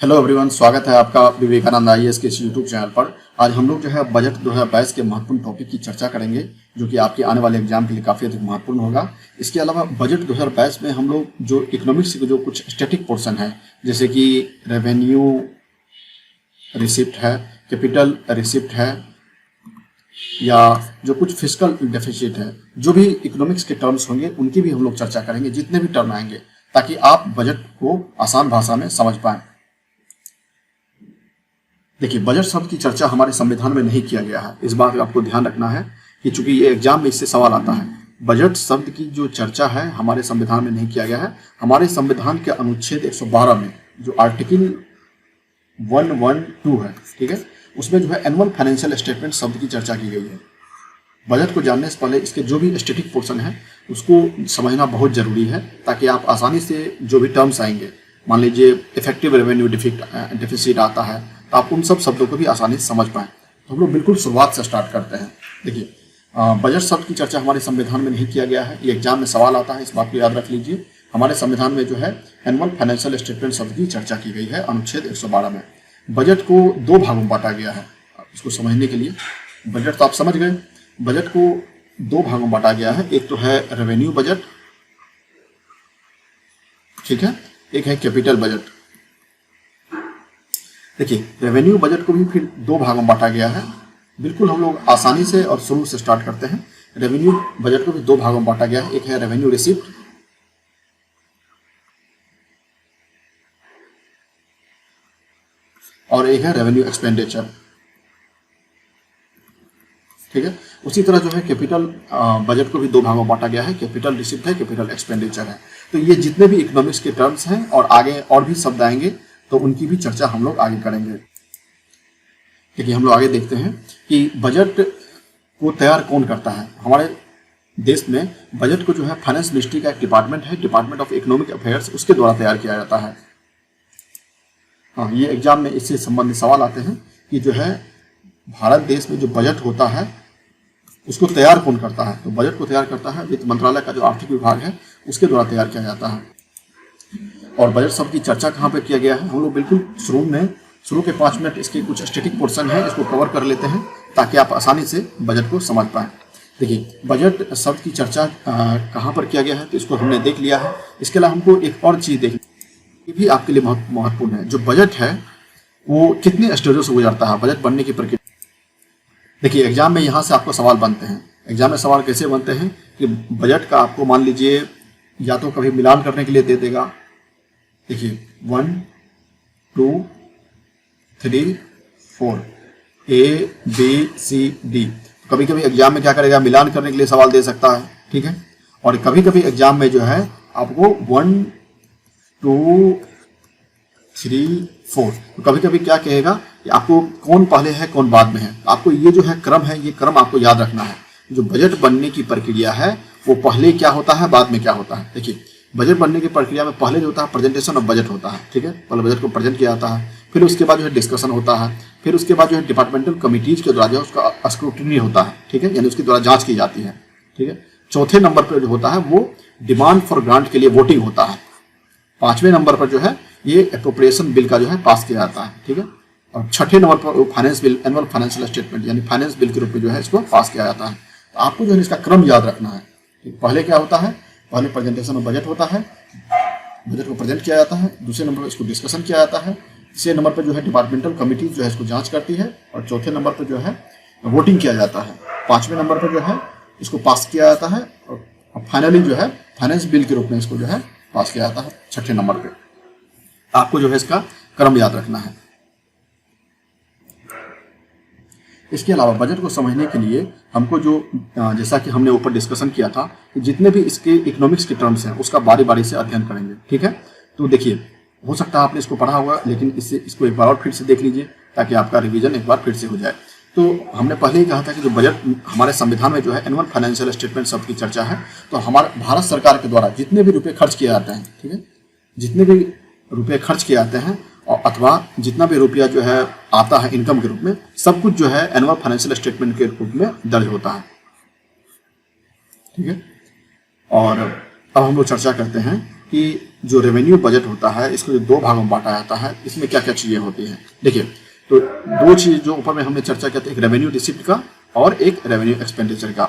Hello everyone, स्वागत है आपका विवेकानंद आईएएस के इस यूट्यूब चैनल पर। आज हम लोग जो है बजट 2022 के महत्वपूर्ण टॉपिक की चर्चा करेंगे, जो कि आपके आने वाले एग्जाम के लिए काफ़ी अधिक महत्वपूर्ण होगा। इसके अलावा बजट 2022 में हम लोग जो इकोनॉमिक्स के जो कुछ स्टैटिक पोर्शन है, जैसे कि रेवेन्यू रिसिप्ट है, कैपिटल रिसिप्ट है, या जो कुछ फिस्कल डेफिसिट है, जो भी इकोनॉमिक्स के टर्म्स होंगे उनकी भी हम लोग चर्चा करेंगे, जितने भी टर्म आएंगे, ताकि आप बजट को आसान भाषा में समझ पाएं। देखिए, बजट शब्द की चर्चा हमारे संविधान में नहीं किया गया है। इस बात का आपको ध्यान रखना है कि चूंकि ये एग्जाम में इससे सवाल आता है, बजट शब्द की जो चर्चा है हमारे संविधान में नहीं किया गया है। हमारे संविधान के अनुच्छेद 112 में जो आर्टिकल 112 है, ठीक है, उसमें जो है एनुअल फाइनेंशियल स्टेटमेंट शब्द की चर्चा की गई है। बजट को जानने से पहले इसके जो भी स्टैटिक पोर्शन है उसको समझना बहुत जरूरी है, ताकि आप आसानी से जो भी टर्म्स आएंगे, मान लीजिए इफेक्टिव रेवेन्यू डेफिसिट आता है, तो आप उन सब शब्दों को भी आसानी से समझ पाएं। तो हम लोग बिल्कुल शुरुआत से स्टार्ट करते हैं। देखिए, बजट शब्द की चर्चा हमारे संविधान में नहीं किया गया है। ये एग्जाम में सवाल आता है, इस बात को याद रख लीजिए। हमारे संविधान में जो है एनुअल फाइनेंशियल स्टेटमेंट शब्द की चर्चा की गई है अनुच्छेद 112 में। बजट को दो भागों में बांटा गया है। इसको समझने के लिए, बजट तो आप समझ गए, बजट को दो भागों में बांटा गया है। एक तो है रेवेन्यू बजट, ठीक है, एक है कैपिटल बजट। देखिए, रेवेन्यू बजट को भी फिर दो भागों में बांटा गया है। बिल्कुल हम लोग आसानी से और शुरू से स्टार्ट करते हैं। रेवेन्यू बजट को भी दो भागों में बांटा गया है। एक है रेवेन्यू रिसिप्ट और एक है रेवेन्यू एक्सपेंडिचर, ठीक है। उसी तरह जो है कैपिटल बजट को भी दो भागों में बांटा गया है। कैपिटल रिसिप्ट है, कैपिटल एक्सपेंडिचर है। तो ये जितने भी इकोनॉमिक्स के टर्म्स हैं और आगे और भी शब्द आएंगे, तो उनकी भी चर्चा हम लोग आगे करेंगे। देखिए, हम लोग आगे देखते हैं कि बजट को तैयार कौन करता है। हमारे देश में बजट को जो है फाइनेंस मिनिस्ट्री का एक डिपार्टमेंट है, डिपार्टमेंट ऑफ इकोनॉमिक अफेयर्स, उसके द्वारा तैयार किया जाता है। हाँ, ये एग्जाम में इससे संबंधित सवाल आते हैं कि जो है भारत देश में जो बजट होता है उसको तैयार कौन करता है। तो बजट को तैयार करता है वित्त मंत्रालय का जो आर्थिक विभाग है, उसके द्वारा तैयार किया जाता है। और बजट शब्द की चर्चा कहाँ पे किया गया है, हम लोग बिल्कुल शुरू के 5 मिनट इसके कुछ स्टैटिक पोर्शन है, इसको कवर कर लेते हैं, ताकि आप आसानी से बजट को समझ पाएं। देखिए, बजट शब्द की चर्चा कहाँ पर किया गया है, तो इसको हमने देख लिया है। इसके अलावा हमको एक और चीज़ देखनी, ये भी आपके लिए बहुत महत्वपूर्ण है। जो बजट है वो कितने स्टेजों से गुजरता है, बजट बनने की प्रक्रिया। देखिए, एग्जाम में यहाँ से आपको सवाल बनते हैं। एग्जाम में सवाल कैसे बनते हैं कि बजट का आपको मान लीजिए या तो कभी मिलान करने के लिए दे देगा। देखिए, 1 2 3 4 ABCD। कभी कभी एग्जाम में क्या करेगा, मिलान करने के लिए सवाल दे सकता है, ठीक है। और कभी कभी एग्जाम में जो है आपको 1 2 3 4, तो कभी कभी क्या कहेगा कि आपको कौन पहले है कौन बाद में है। आपको ये जो है क्रम है, ये क्रम आपको याद रखना है। जो बजट बनने की प्रक्रिया है वो पहले क्या होता है, बाद में क्या होता है। देखिए, बजट बनने की प्रक्रिया में पहले जो होता है प्रेजेंटेशन ऑफ बजट होता है, ठीक है। पहले बजट को प्रेजेंट किया जाता है, फिर उसके बाद जो है डिस्कशन होता है, फिर उसके बाद जो है डिपार्टमेंटल कमिटीज के द्वारा जो है उसका स्क्रूटनी होता है, ठीक है, यानी उसके द्वारा जांच की जाती है, ठीक है। चौथे नंबर पर जो होता है वो डिमांड फॉर ग्रांट के लिए वोटिंग होता है। 5वें नंबर पर जो है ये एप्रोप्रिएशन बिल का जो है पास किया जाता है, ठीक है। और 6ठे नंबर पर finance bill, annual financial statement यानी फाइनेंस बिल के रूप में जो है इसको पास किया जाता है। तो आपको जो है इसका क्रम याद रखना है। पहले क्या होता है, पहले प्रेजेंटेशन ऑफ बजट होता है, बजट को प्रेजेंट किया जाता है। दूसरे नंबर पर इसको डिस्कशन किया जाता है। तीसरे नंबर पर जो है डिपार्टमेंटल कमिटी जो है इसको जांच करती है। और चौथे नंबर पर जो है वोटिंग किया जाता है। 5वें नंबर पर जो है इसको पास किया जाता है। और फाइनली जो है फाइनेंस बिल के रूप में इसको जो है पास किया जाता है 6ठे नंबर पे। आपको जो है इसका क्रम याद रखना है। इसके अलावा बजट को समझने के लिए हमको जो जैसा कि हमने ऊपर डिस्कशन किया था कि जितने भी इसके इकोनॉमिक्स के टर्म्स हैं उसका बारी बारी से अध्ययन करेंगे, ठीक है। तो देखिए, हो सकता है आपने इसको पढ़ा होगा, लेकिन इसको एक बार और फिर से देख लीजिए, ताकि आपका रिवीजन एक बार फिर से हो जाए। तो हमने पहले ही कहा था कि जो बजट हमारे संविधान में जो है एनुअल फाइनेंशियल स्टेटमेंट शब्द की चर्चा है। तो हमारे भारत सरकार के द्वारा जितने भी रुपये खर्च किए जाते हैं, ठीक है, जितने भी रुपये खर्च किए जाते हैं और अथवा जितना भी रुपया जो है आता है इनकम के रूप में, सब कुछ जो है एनुअल फाइनेंशियल स्टेटमेंट के रूप में दर्ज होता है, ठीक है। और अब हम लोग चर्चा करते हैं कि जो रेवेन्यू बजट होता है इसको जो दो भागों में बांटा जाता है, इसमें क्या क्या चीजें होती हैं। देखिए, तो दो चीज जो ऊपर में हमने चर्चा किया था, एक रेवेन्यू रिसिप्ट का और एक रेवेन्यू एक्सपेंडिचर का।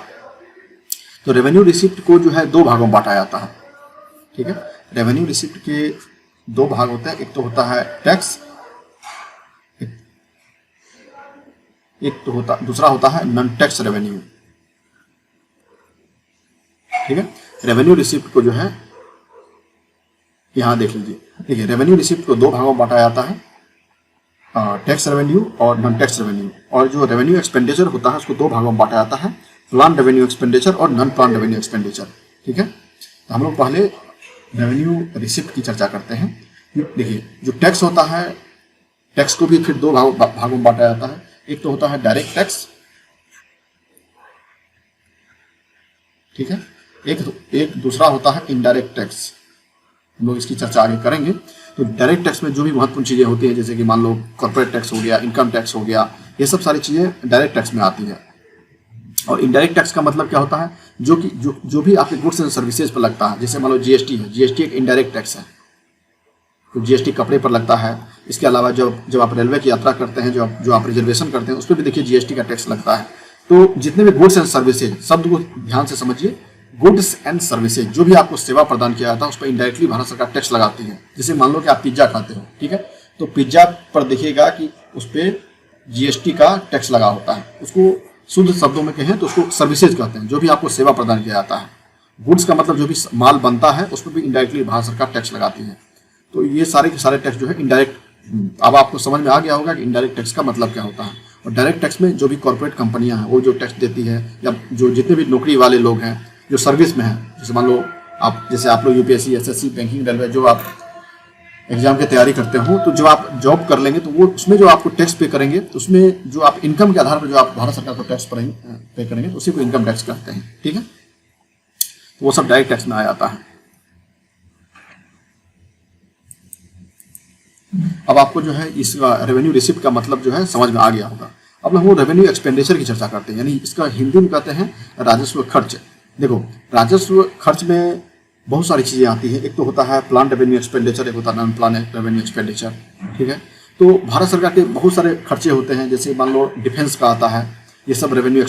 तो रेवेन्यू रिसिप्ट को जो है दो भागों में बांटा जाता है, ठीक है। रेवेन्यू रिसिप्ट के दो भाग होते हैं, एक तो होता है टैक्स, दूसरा होता है नॉन टैक्स रेवेन्यू, ठीक है। रेवेन्यू रिसिप्ट को जो है यहां देख लीजिए, देखिए रेवेन्यू रिसिप्ट को दो भागों में बांटा जाता है, टैक्स रेवेन्यू और नॉन टैक्स रेवेन्यू। और जो रेवेन्यू एक्सपेंडिचर होता है उसको दो भागों में बांटा जाता है, प्लान रेवेन्यू एक्सपेंडिचर और नॉन प्लान रेवेन्यू एक्सपेंडिचर, ठीक है। तो हम लोग पहले रेवेन्यू रिसिप्ट की चर्चा करते हैं। देखिए, जो टैक्स होता है, टैक्स को भी फिर दो भागों में बांटा जाता है। एक तो होता है डायरेक्ट टैक्स, ठीक है, एक दूसरा होता है इनडायरेक्ट टैक्स। हम लोग इसकी चर्चा आगे करेंगे। तो डायरेक्ट टैक्स में जो भी महत्वपूर्ण चीजें होती हैं, जैसे कि मान लो कॉर्पोरेट टैक्स हो गया, इनकम टैक्स हो गया, ये सब सारी चीजें डायरेक्ट टैक्स में आती है। और इनडायरेक्ट टैक्स का मतलब क्या होता है, जो भी आपके गुड्स एंड सर्विसेज पर लगता है। जैसे मान लो जीएसटी है, जीएसटी एक इनडायरेक्ट टैक्स है, तो जीएसटी कपड़े पर लगता है। इसके अलावा जब आप रेलवे की यात्रा करते हैं, जो आप रिजर्वेशन करते हैं, उस पर भी देखिए जीएसटी का टैक्स लगता है। तो जितने भी गुड्स एंड सर्विसेज, शब्द को ध्यान से समझिए, गुड्स एंड सर्विसेज, जो भी आपको सेवा प्रदान किया जाता है उस पर इनडायरेक्टली भारत सरकार टैक्स लगाती है। जैसे मान लो कि आप पिज्जा खाते हो, ठीक है, तो पिज्जा पर देखिएगा कि उस पर जीएसटी का टैक्स लगा होता है। उसको शुद्ध शब्दों में कहें तो उसको सर्विसेज कहते हैं, जो भी आपको सेवा प्रदान किया जाता है। गुड्स का मतलब जो भी माल बनता है उस पर भी इनडायरेक्टली भारत सरकार टैक्स लगाती है। तो ये सारे के सारे टैक्स जो है इनडायरेक्ट। अब आपको समझ में आ गया होगा कि इनडायरेक्ट टैक्स का मतलब क्या होता है। और डायरेक्ट टैक्स में जो भी कॉर्पोरेट कंपनियां हैं वो जो टैक्स देती है, या जो जितने भी नौकरी वाले लोग हैं जो सर्विस में हैं, जैसे मान लो आप लोग यूपीएससी, एसएससी, बैंकिंग, रेलवे, जो आप एग्जाम की तैयारी करते हो, तो जब आप जॉब कर लेंगे तो वो उसमें जो आपको टैक्स पे करेंगे, उसमें जो आप इनकम के आधार पर जो आप भारत सरकार को टैक्स पे करेंगे तो उसी को इनकम टैक्स कहते हैं, ठीक है। तो वो सब डायरेक्ट टैक्स में आ जाता है। अब आपको जो है इस रेवेन्यू रिसिप्ट का मतलब जो है समझ में आ गया होगा। अब हम लोग रेवेन्यू एक्सपेंडिचर की चर्चा करते हैं, यानी इसका हिंदी में कहते हैं राजस्व खर्च। देखो, राजस्व खर्च में बहुत सारी चीजें आती हैं। एक तो होता है प्लान रेवेन्यू एक्सपेंडिचर, एक होता है नॉन प्लान रेवेन्यू एक्सपेंडिचर, ठीक है। तो भारत सरकार के बहुत सारे खर्चे होते हैं, जैसे मान लो डिफेंस का आता है, ये सब रेवेन्यू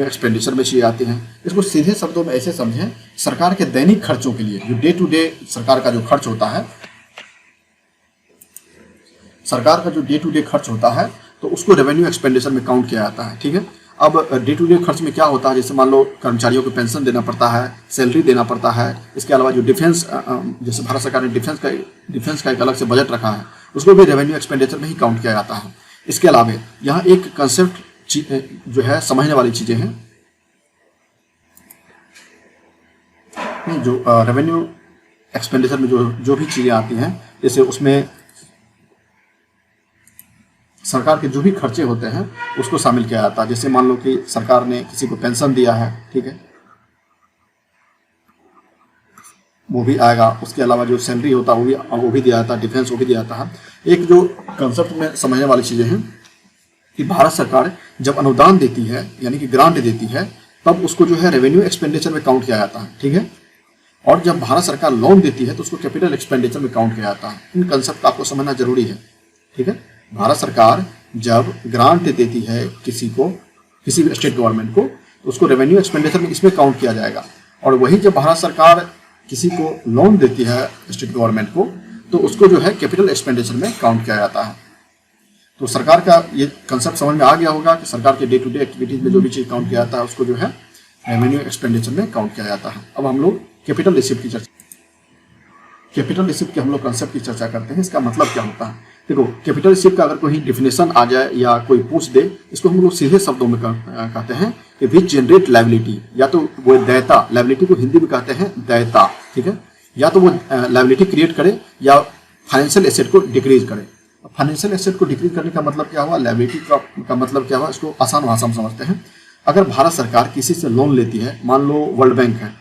एक्सपेंडिचर में चीजें आती हैं। इसको सीधे शब्दों में ऐसे समझें, सरकार के दैनिक खर्चों के लिए जो डे टू डे सरकार का जो खर्च होता है, सरकार का जो डे टू डे खर्च होता है, तो उसको रेवेन्यू एक्सपेंडिचर में काउंट किया जाता है, ठीक है। अब डे टू डे खर्च में क्या होता है, जैसे मान लो कर्मचारियों को पेंशन देना पड़ता है, सैलरी देना पड़ता है। इसके अलावा जो डिफेंस, जैसे भारत सरकार ने डिफेंस का एक अलग से बजट रखा है, उसको भी रेवेन्यू एक्सपेंडिचर में ही काउंट किया जाता है। इसके अलावा यहाँ एक कंसेप्ट जो है समझने वाली चीजें हैं, जो रेवेन्यू एक्सपेंडिचर में जो भी चीजें आती हैं, जैसे उसमें सरकार के जो भी खर्चे होते हैं उसको शामिल किया जाता है। जैसे मान लो कि सरकार ने किसी को पेंशन दिया है, ठीक है, वो भी आएगा। उसके अलावा जो सैलरी होता है वो भी दिया जाता है, डिफेंस वो भी दिया जाता है। एक जो कंसेप्ट में समझने वाली चीजें हैं कि भारत सरकार जब अनुदान देती है, यानी कि ग्रांट देती है, तब उसको जो है रेवेन्यू एक्सपेंडिचर में काउंट किया जाता है, ठीक है। और जब भारत सरकार लोन देती है तो उसको कैपिटल एक्सपेंडिचर में काउंट किया जाता है। इन कंसेप्ट आपको समझना जरूरी है, ठीक है। भारत सरकार जब ग्रांट देती है किसी भी स्टेट गवर्नमेंट को, तो उसको रेवेन्यू एक्सपेंडिचर में इसमें काउंट किया जाएगा। और वही जब भारत सरकार किसी को लोन देती है स्टेट गवर्नमेंट को, तो उसको जो है कैपिटल एक्सपेंडिचर में काउंट किया जाता है। तो सरकार का ये कंसेप्ट समझ में आ गया होगा कि सरकार के डे टू डे एक्टिविटीज में जो भी चीज काउंट किया जाता है उसको जो है रेवेन्यू एक्सपेंडिचर में काउंट किया जाता है। अब हम लोग कैपिटल रिसिप्ट की हम लोग कंसेप्ट की चर्चा करते हैं। इसका मतलब क्या होता है, देखो, कैपिटल रिसिप्ट का अगर कोई डिफिनेशन आ जाए या कोई पूछ दे, इसको हम लोग सीधे शब्दों में कहते हैं कि विच जनरेट लायबिलिटी, या तो वो देयता, लायबिलिटी को हिंदी में कहते हैं देयता, ठीक है, या तो वो लायबिलिटी क्रिएट करे या फाइनेंशियल एसेट को डिक्रीज करे। फाइनेंशियल एसेट को डिक्रीज करने का मतलब क्या हुआ, लायबिलिटी का मतलब क्या हुआ, इसको आसान भाषा में समझते हैं। अगर भारत सरकार किसी से लोन लेती है, मान लो वर्ल्ड बैंक है,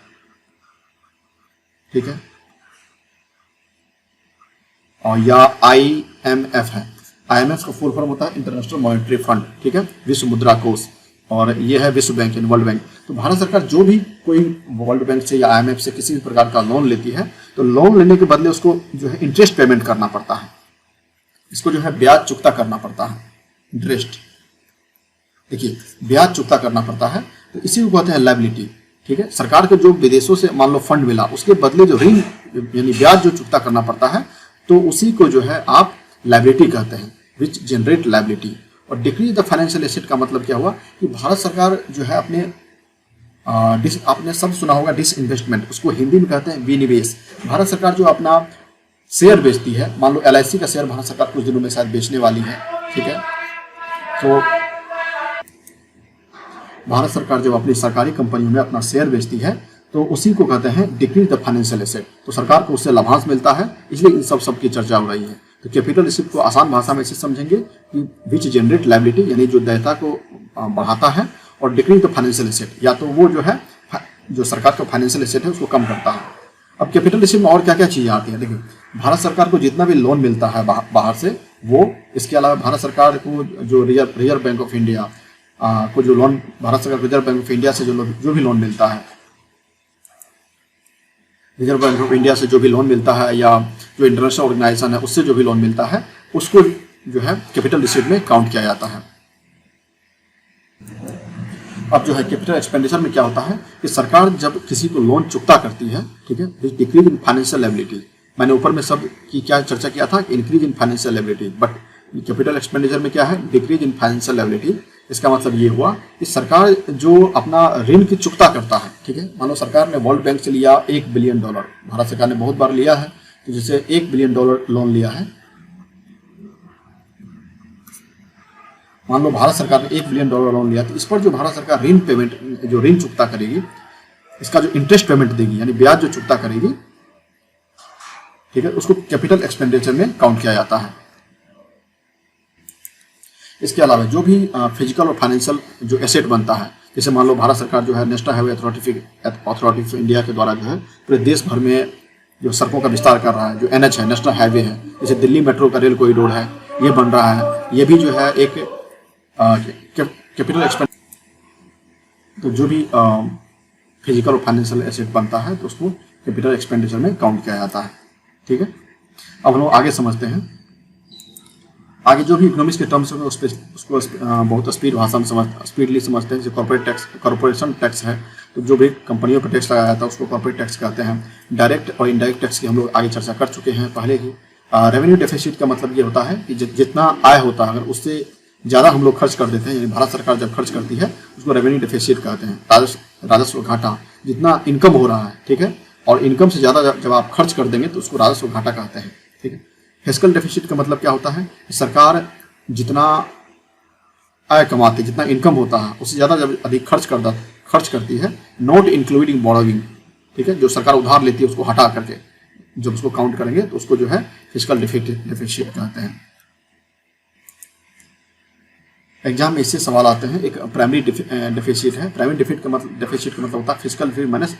ठीक है, और या IMF है। IMF का फुल फॉर्म होता है इंटरनेशनल मॉनेटरी फंड, ठीक है, विश्व मुद्रा कोष। और ये है विश्व बैंक यानी वर्ल्ड बैंक। तो भारत सरकार जो भी कोई वर्ल्ड बैंक से या IMF से किसी भी प्रकार का लोन लेती है तो लोन लेने के बदले उसको जो है इंटरेस्ट पेमेंट करना पड़ता है, इसको जो है ब्याज चुकता करना पड़ता है, इंटरेस्ट। देखिए ब्याज चुकता करना पड़ता है, तो इसी को कहते हैं लायबिलिटी। ठीक है, सरकार को जो विदेशों से मान लो फंड मिला उसके बदले जो ऋण यानी ब्याज जो चुकता करना पड़ता है तो उसी को जो है आप लायबिलिटी कहते हैं, विच जनरेट लायबिलिटी। और डिक्रीज द फाइनेंशियल एसेट का मतलब क्या हुआ कि भारत सरकार जो है आपने सब सुना होगा डिसइन्वेस्टमेंट, उसको हिंदी में कहते हैं विनिवेश। भारत सरकार जो अपना शेयर बेचती है, मान लो LIC का शेयर भारत सरकार कुछ दिनों में शायद बेचने वाली है। ठीक है, तो भारत सरकार जब अपनी सरकारी कंपनियों में अपना शेयर बेचती है तो उसी को कहते हैं डिक्रीज द फाइनेंशियल एसेट। तो सरकार को उससे लाभांश मिलता है, इसलिए इन सब की चर्चा हो रही है। तो कैपिटल रिसिप्ट को आसान भाषा में ऐसे समझेंगे कि विच जनरेट लायबिलिटी यानी जो देयता को बढ़ाता है, और डिक्रीज द फाइनेंशियल एसेट या तो वो जो है जो सरकार का फाइनेंशियल एसेट है उसको कम करता है। अब कैपिटल रिसिप्ट में और क्या क्या चीजें आती है, देखिए भारत सरकार को जितना भी लोन मिलता है बाहर से वो, इसके अलावा भारत सरकार को जो रिजर्व बैंक ऑफ इंडिया को जो लोन, भारत सरकार रिजर्व बैंक ऑफ इंडिया से जो भी लोन मिलता है, रिजर्व बैंक ऑफ इंडिया से जो भी लोन मिलता है या जो इंटरनेशनल ऑर्गेनाइजेशन है उससे जो भी लोन मिलता है उसको जो है कैपिटल रिसिप्ट में काउंट किया जाता है। अब जो है कैपिटल एक्सपेंडिचर में क्या होता है कि सरकार जब किसी को लोन चुकता करती है, ठीक है, डिक्रीज इन फाइनेंशियल लायबिलिटी, मैंने ऊपर में सब की क्या चर्चा किया था, increase in financial liability, but capital expenditure में क्या है, डिक्रीज इन फाइनेंशियल लायबिलिटी। इसका मतलब ये हुआ कि सरकार जो अपना ऋण की चुकता करता है, ठीक है, मान लो सरकार ने वर्ल्ड बैंक से लिया $1 बिलियन, भारत सरकार ने बहुत बार लिया है, तो जैसे $1 बिलियन लोन लिया है, मान लो भारत सरकार ने $1 बिलियन लोन लिया, तो इस पर जो भारत सरकार ऋण पेमेंट जो ऋण चुकता करेगी, इसका जो इंटरेस्ट पेमेंट देगी यानी ब्याज जो चुकता करेगी, ठीक है, उसको कैपिटल एक्सपेंडिचर में काउंट किया जाता है। इसके अलावा जो भी फिजिकल और फाइनेंशियल जो एसेट बनता है, जैसे मान लो भारत सरकार जो है national highway authority of India के द्वारा जो है पूरे देश भर में जो सड़कों का विस्तार कर रहा है, जो NH है, नेशनल हाईवे है, जैसे दिल्ली मेट्रो का रेल कॉरिडोर है, ये बन रहा है, ये भी जो है एक कैपिटल एक्सपेंड। तो जो भी फिजिकल और फाइनेंशियल एसेट बनता है तो उसको कैपिटल एक्सपेंडिचर में काउंट किया जाता है। ठीक है, अब हम लोग आगे समझते हैं। आगे जो भी इकोनॉमिक्स के टर्म्स होंगे उसको बहुत स्पीडली समझते हैं। जैसे कॉर्पोरेशन टैक्स है, तो जो भी कंपनियों पर टैक्स लगाया जाता है उसको कॉर्पोरेट टैक्स कहते हैं। डायरेक्ट और इनडायरेक्ट टैक्स की हम लोग आगे चर्चा कर चुके हैं पहले ही। रेवेन्यू डेफिसिट का मतलब ये होता है कि जितना आय होता है अगर उससे ज़्यादा हम लोग खर्च कर देते हैं, यानी भारत सरकार जब खर्च करती है उसको रेवेन्यू डेफिसिट कहते हैं, राजस्व घाटा। जितना इनकम हो रहा है, ठीक है, और इनकम से ज़्यादा जब आप खर्च कर देंगे तो उसको राजस्व घाटा कहते हैं। ठीक है, फिस्कल डेफिसिट का मतलब क्या होता है कि सरकार जितना आय कमाती है, जितना इनकम होता है उससे ज़्यादा जब अधिक खर्च करती है, नॉट इंक्लूडिंग बोरोइंग, ठीक है, जो सरकार उधार लेती है उसको हटा करके जब उसको काउंट करेंगे तो उसको जो है फिस्कल डेफिसिट कहते हैं। एग्जाम में इससे सवाल आते हैं। एक प्राइमरी डेफिसिट है, प्राइमरी डेफिसिट का मतलब होता है fiscal deficit minus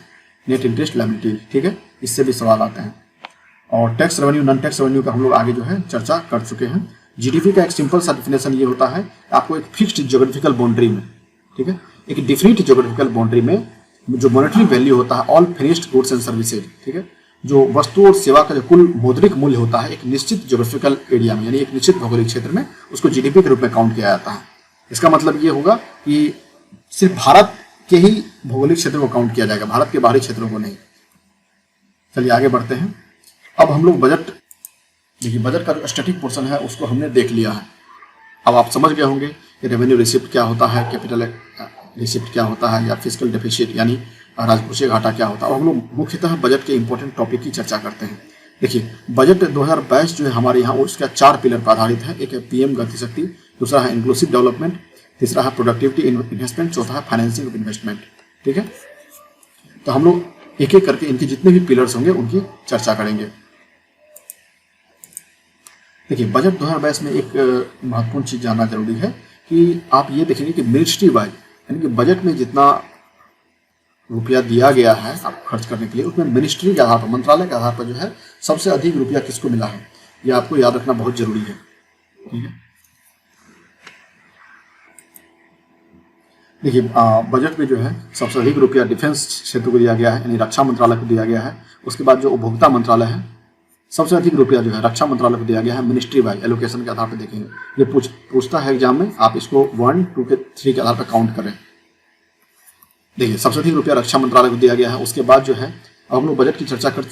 net interest liability. ठीक है, इससे भी सवाल आते हैं। और tax revenue, non tax revenue का हम लोग आगे जो है चर्चा कर चुके हैं। जीडीपी का एक सिंपल सा डिफिनेशन ये होता है, आपको एक फिक्स्ड ज्योग्राफिकल बाउंड्री में, ठीक है, एक डिफिनिट ज्योग्राफिकल बाउंड्री में जो मॉनेटरी वैल्यू होता है all finished goods and services, ठीक है, जो वस्तु और सेवा का जो कुल मौद्रिक मूल्य होता है एक निश्चित ज्योग्राफिकल एरिया में, यानी एक निश्चित भौगोलिक क्षेत्र में, उसको जीडीपी के रूप में काउंट किया जाता है। इसका मतलब ये होगा कि सिर्फ भारत के ही भौगोलिक क्षेत्र को काउंट किया जाएगा, भारत के बाहरी क्षेत्रों को नहीं। चलिए आगे बढ़ते हैं। अब हम लोग बजट, देखिए बजट का जो स्टैटिक पोर्शन है उसको हमने देख लिया है। अब आप समझ गए होंगे कि रेवेन्यू रिसिप्ट क्या होता है, कैपिटल रिसिप्ट क्या होता है, या फिस्कल डेफिसिट यानी राजकोषीय घाटा क्या होता है। अब हम लोग मुख्यतः बजट के इंपॉर्टेंट टॉपिक की चर्चा करते हैं। देखिए बजट 2022 जो है हमारे यहाँ, उसका 4 पिलर पर आधारित है। एक है पीएम गति शक्ति, दूसरा है इंक्लूसिव डेवलपमेंट, तीसरा है प्रोडक्टिविटी इन्वेस्टमेंट, चौथा है फाइनेंसिंग ऑफ इन्वेस्टमेंट। ठीक है, तो हम लोग एक एक करके इनके जितने भी पिलर्स होंगे उनकी चर्चा करेंगे। देखिए बजट 2022 में एक महत्वपूर्ण चीज जानना जरूरी है कि आप ये देखेंगे कि मिनिस्ट्री वाइज, यानी कि बजट में जितना रुपया दिया गया है आप खर्च करने के लिए, उसमें मिनिस्ट्री के आधार पर, मंत्रालय के आधार पर जो है सबसे अधिक रुपया किसको मिला है, यह आपको याद रखना बहुत जरूरी है। ठीक है, देखिए बजट में जो है सबसे अधिक रुपया डिफेंस क्षेत्र को दिया गया है, यानी रक्षा मंत्रालय को दिया गया है। उसके बाद जो उपभोक्ता मंत्रालय है, सबसे अधिक रुपया जो है रक्षा मंत्रालय को दिया गया है मिनिस्ट्री वाइज एलोकेशन के आधार पर देखेंगे। ये पूछता है एग्जाम में, आप इसको 1, 2 के 3 के आधार पर काउंट करें। देखिए सबसे अधिक रुपया रक्षा मंत्रालय को दिया गया है। उसके बाद जो है अब हम लोग बजट की चर्चा कर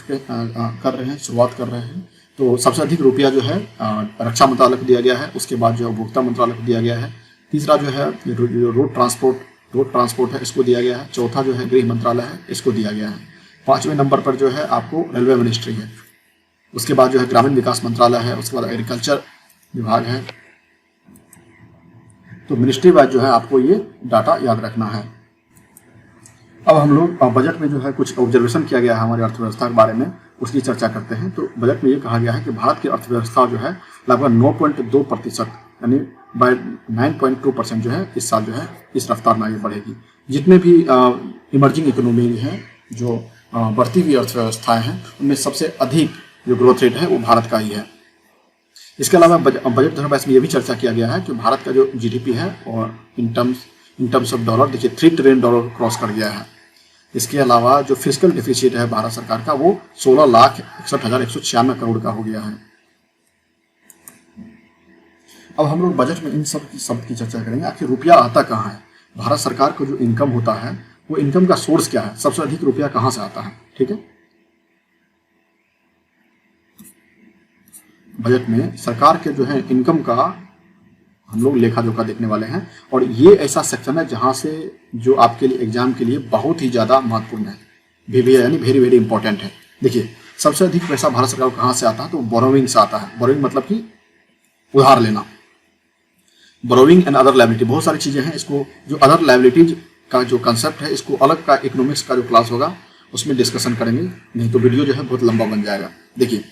रहे हैं, शुरुआत कर रहे हैं। तो सबसे अधिक रुपया जो है रक्षा मंत्रालय को दिया गया है। उसके बाद जो है उपभोक्ता मंत्रालय को दिया गया है। तीसरा जो है रोड ट्रांसपोर्ट है, इसको दिया गया है। चौथा जो है गृह मंत्रालय है, इसको दिया गया है। 5वें नंबर पर जो है आपको रेलवे मिनिस्ट्री है। उसके बाद जो है ग्रामीण विकास मंत्रालय है। उसके बाद एग्रीकल्चर विभाग है। तो मिनिस्ट्री वाइज जो है आपको ये डाटा याद रखना है। अब हम लोग बजट में जो है कुछ ऑब्जर्वेशन किया गया है हमारी अर्थव्यवस्था के बारे में, उसकी चर्चा करते हैं। तो बजट में ये कहा गया है कि भारत की अर्थव्यवस्था जो है लगभग 9.2% यानी बाय 9.2% जो है इस साल जो है इस रफ्तार में आगे बढ़ेगी। जितने भी इमर्जिंग इकोनॉमी हैं, जो बढ़ती हुई अर्थव्यवस्थाएं हैं, उनमें सबसे अधिक जो ग्रोथ रेट है वो भारत का ही है। इसके अलावा बजट धरावास में ये भी चर्चा किया गया है कि भारत का जो जीडीपी है और इन टर्म्स ऑफ डॉलर देखिए $3 ट्रिलियन क्रॉस कर गया है। इसके अलावा जो फिस्कल डिफिसिट है भारत सरकार का वो 16,61,196 करोड़ का हो गया है। अब हम लोग बजट में इन सब की चर्चा करेंगे। आखिर रुपया आता कहाँ है? भारत सरकार को जो इनकम होता है वो इनकम का सोर्स क्या है, सबसे अधिक रुपया कहाँ से आता है? ठीक है, बजट में सरकार के जो है इनकम का हम लोग लेखा जोखा देखने वाले हैं। और ये ऐसा सेक्शन है जहां से जो आपके लिए एग्जाम के लिए बहुत ही ज़्यादा महत्वपूर्ण है, यानी वेरी वेरी इंपॉर्टेंट है। देखिए सबसे अधिक पैसा भारत सरकार को कहाँ से आता है? तो बोरोविंग से आता है। बोरोविंग मतलब कि उधार लेना। बोरोविंग एंड अदर लायबिलिटी, बहुत सारी चीज़ें हैं। इसको जो अदर लायबिलिटीज का जो कंसेप्ट है, इसको अलग का इकोनॉमिक्स का जो क्लास होगा उसमें डिस्कशन करेंगे, नहीं तो वीडियो जो है बहुत लंबा बन जाएगा। देखिए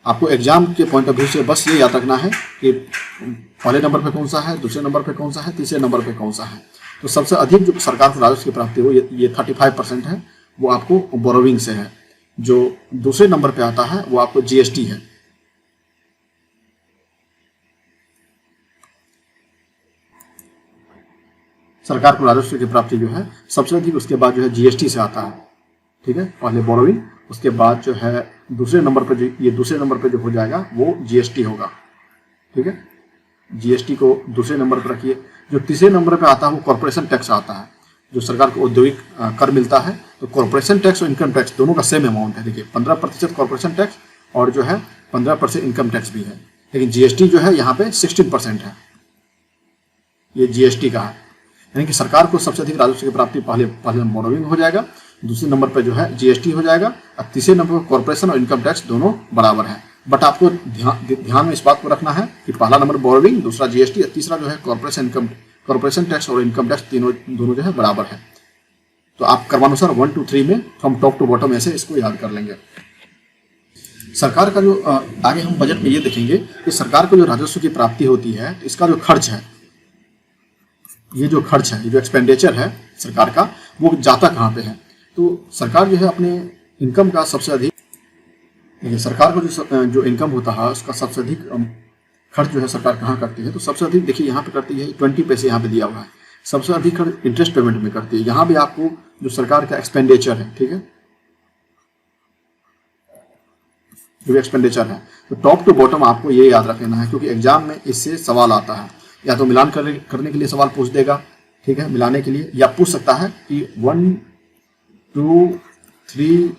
आपको एग्जाम के पॉइंट ऑफ व्यू से बस ये याद रखना है कि पहले नंबर पे कौन सा है, दूसरे नंबर पे कौन सा है, तीसरे नंबर पे कौन सा है। तो सबसे अधिक जो सरकार को राजस्व की प्राप्ति हो ये 35% है, वो आपको बोरोविंग से है। जो दूसरे नंबर पे आता है वो आपको जीएसटी है। सरकार को राजस्व की प्राप्ति जो है सबसे अधिक उसके बाद जो है जीएसटी से आता है। ठीक है, पहले बोरोविंग, उसके बाद जो है दूसरे नंबर पर दूसरे नंबर पर जो हो जाएगा वो जीएसटी होगा। ठीक है, जीएसटी को दूसरे नंबर पर रखिए। जो तीसरे नंबर पर आता है वो कॉर्पोरेशन टैक्स आता है। जो सरकार को औद्योगिक कर मिलता है, तो कॉर्पोरेशन टैक्स और इनकम टैक्स दोनों का सेम अमाउंट है। देखिए 15% कॉर्पोरेशन टैक्स और जो है 15% इनकम टैक्स भी है। लेकिन जीएसटी जो है यहाँ पे 16% है, ये जीएसटी का है। यानी कि सरकार को सबसे अधिक राजस्व की प्राप्ति पहले बोरोविंग हो जाएगा, दूसरे नंबर पर जो है जीएसटी हो जाएगा, और तीसरे नंबर पर कॉर्पोरेशन और इनकम टैक्स दोनों बराबर है। बट आपको ध्यान में इस बात को रखना है कि पहला नंबर बोरोविंग, दूसरा जीएसटी, और तीसरा जो है कॉर्पोरेशन टैक्स और इनकम टैक्स दोनों जो है बराबर है। तो आप क्रमानुसार 1 to 3 में हम टॉप टू बॉटम ऐसे इसको याद कर लेंगे। सरकार का जो आगे हम बजट में ये देखेंगे कि सरकार को जो राजस्व की प्राप्ति होती है, तो इसका जो खर्च है, ये जो एक्सपेंडिचर है सरकार का, वो जाता कहाँ पे है? तो सरकार जो है अपने इनकम का सबसे अधिक, देखिए सरकार को जो इनकम होता है उसका सबसे अधिक खर्च जो है सरकार कहाँ करती है? तो सबसे अधिक देखिए यहाँ पे करती है, 20 पैसे यहाँ पे दिया हुआ है। सबसे अधिक खर्च इंटरेस्ट पेमेंट में करती है। यहाँ भी आपको जो सरकार का एक्सपेंडिचर है, ठीक है, जो एक्सपेंडिचर है, तो टॉप टू बॉटम आपको ये याद रख लेना है, क्योंकि एग्जाम में इससे सवाल आता है। या तो मिलान करने के लिए सवाल पूछ देगा, ठीक है, मिलाने के लिए, या पूछ सकता है कि 1 2 3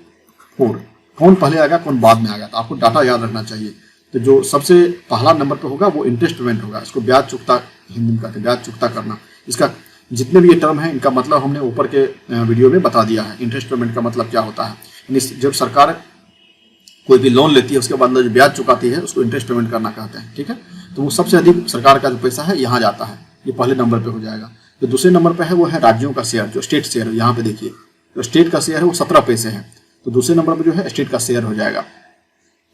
4 कौन पहले आएगा कौन बाद में आएगा। तो आपको डाटा याद रखना चाहिए। तो जो सबसे पहला नंबर पर होगा वो इंटरेस्ट पेमेंट होगा। इसको ब्याज चुकता हिंदी में कहते हैं, ब्याज चुकता करना। इसका जितने भी ये टर्म है इनका मतलब हमने ऊपर के वीडियो में बता दिया है। इंटरेस्ट पेमेंट का मतलब क्या होता है? जब सरकार कोई भी लोन लेती है उसके बाद जो ब्याज चुकाती है उसको इंटरेस्ट पेमेंट करना कहते हैं। ठीक है, तो वो सबसे अधिक सरकार का जो पैसा है यहाँ जाता है, ये पहले नंबर पे हो जाएगा। जो दूसरे नंबर पे है वो है राज्यों का शेयर, जो स्टेट शेयर है। यहाँ पे देखिए जो स्टेट का शेयर है वो 17 पैसे है, तो दूसरे नंबर पे जो है स्टेट का शेयर हो जाएगा।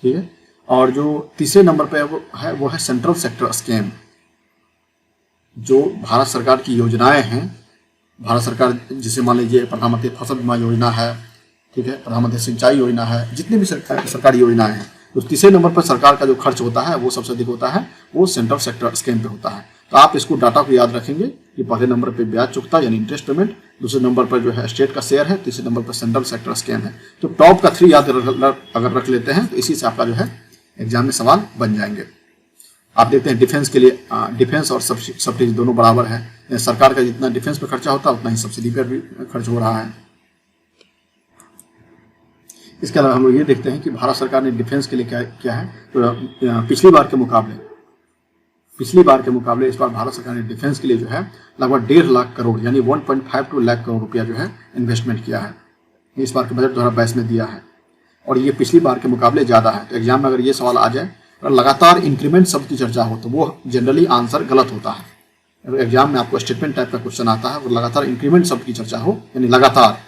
ठीक है, और जो तीसरे नंबर पे वो है सेंट्रल सेक्टर स्कीम। जो भारत सरकार की योजनाएं हैं, भारत सरकार जिसे मान लीजिए प्रधानमंत्री फसल बीमा योजना है, ठीक है, प्रधानमंत्री सिंचाई योजना है, जितनी भी सरकारी योजनाएं हैं, तो तीसरे नंबर पर सरकार का जो खर्च होता है वो सबसे अधिक होता है, वो सेंट्रल सेक्टर स्कीम पे होता है। तो आप इसको डाटा को याद रखेंगे कि पहले नंबर पे ब्याज चुकता यानी इंटरेस्ट पेमेंट, दूसरे नंबर पर जो है स्टेट का शेयर है, तीसरे नंबर पर सेंट्रल सेक्टर स्कैम है। तो टॉप का 3 याद अगर रख लेते हैं तो इसी से आपका जो है एग्जाम में सवाल बन जाएंगे। आप देखते हैं डिफेंस के लिए डिफेंस और सब्सिडी दोनों बराबर है। सरकार का जितना डिफेंस पर खर्चा होता है उतना ही सब्सिडी पर भी खर्च हो रहा है। इसके अलावा हम लोग ये देखते हैं कि भारत सरकार ने डिफेंस के लिए क्या है, तो पिछली बार के मुकाबले इस बार भारत सरकार ने डिफेंस के लिए जो है लगभग 1.5 लाख करोड़ यानी 1.52 लाख करोड़ रुपया जो है इन्वेस्टमेंट किया है। इस बार के बजट 2022 में दिया है और ये पिछली बार के मुकाबले ज़्यादा है। तो एग्जाम में अगर ये सवाल आ जाए और लगातार इंक्रीमेंट शब्द की चर्चा हो तो वो जनरली आंसर गलत होता है। अगर एग्जाम में आपको स्टेटमेंट टाइप का क्वेश्चन आता है और लगातार इंक्रीमेंट शब्द की चर्चा हो यानी लगातार,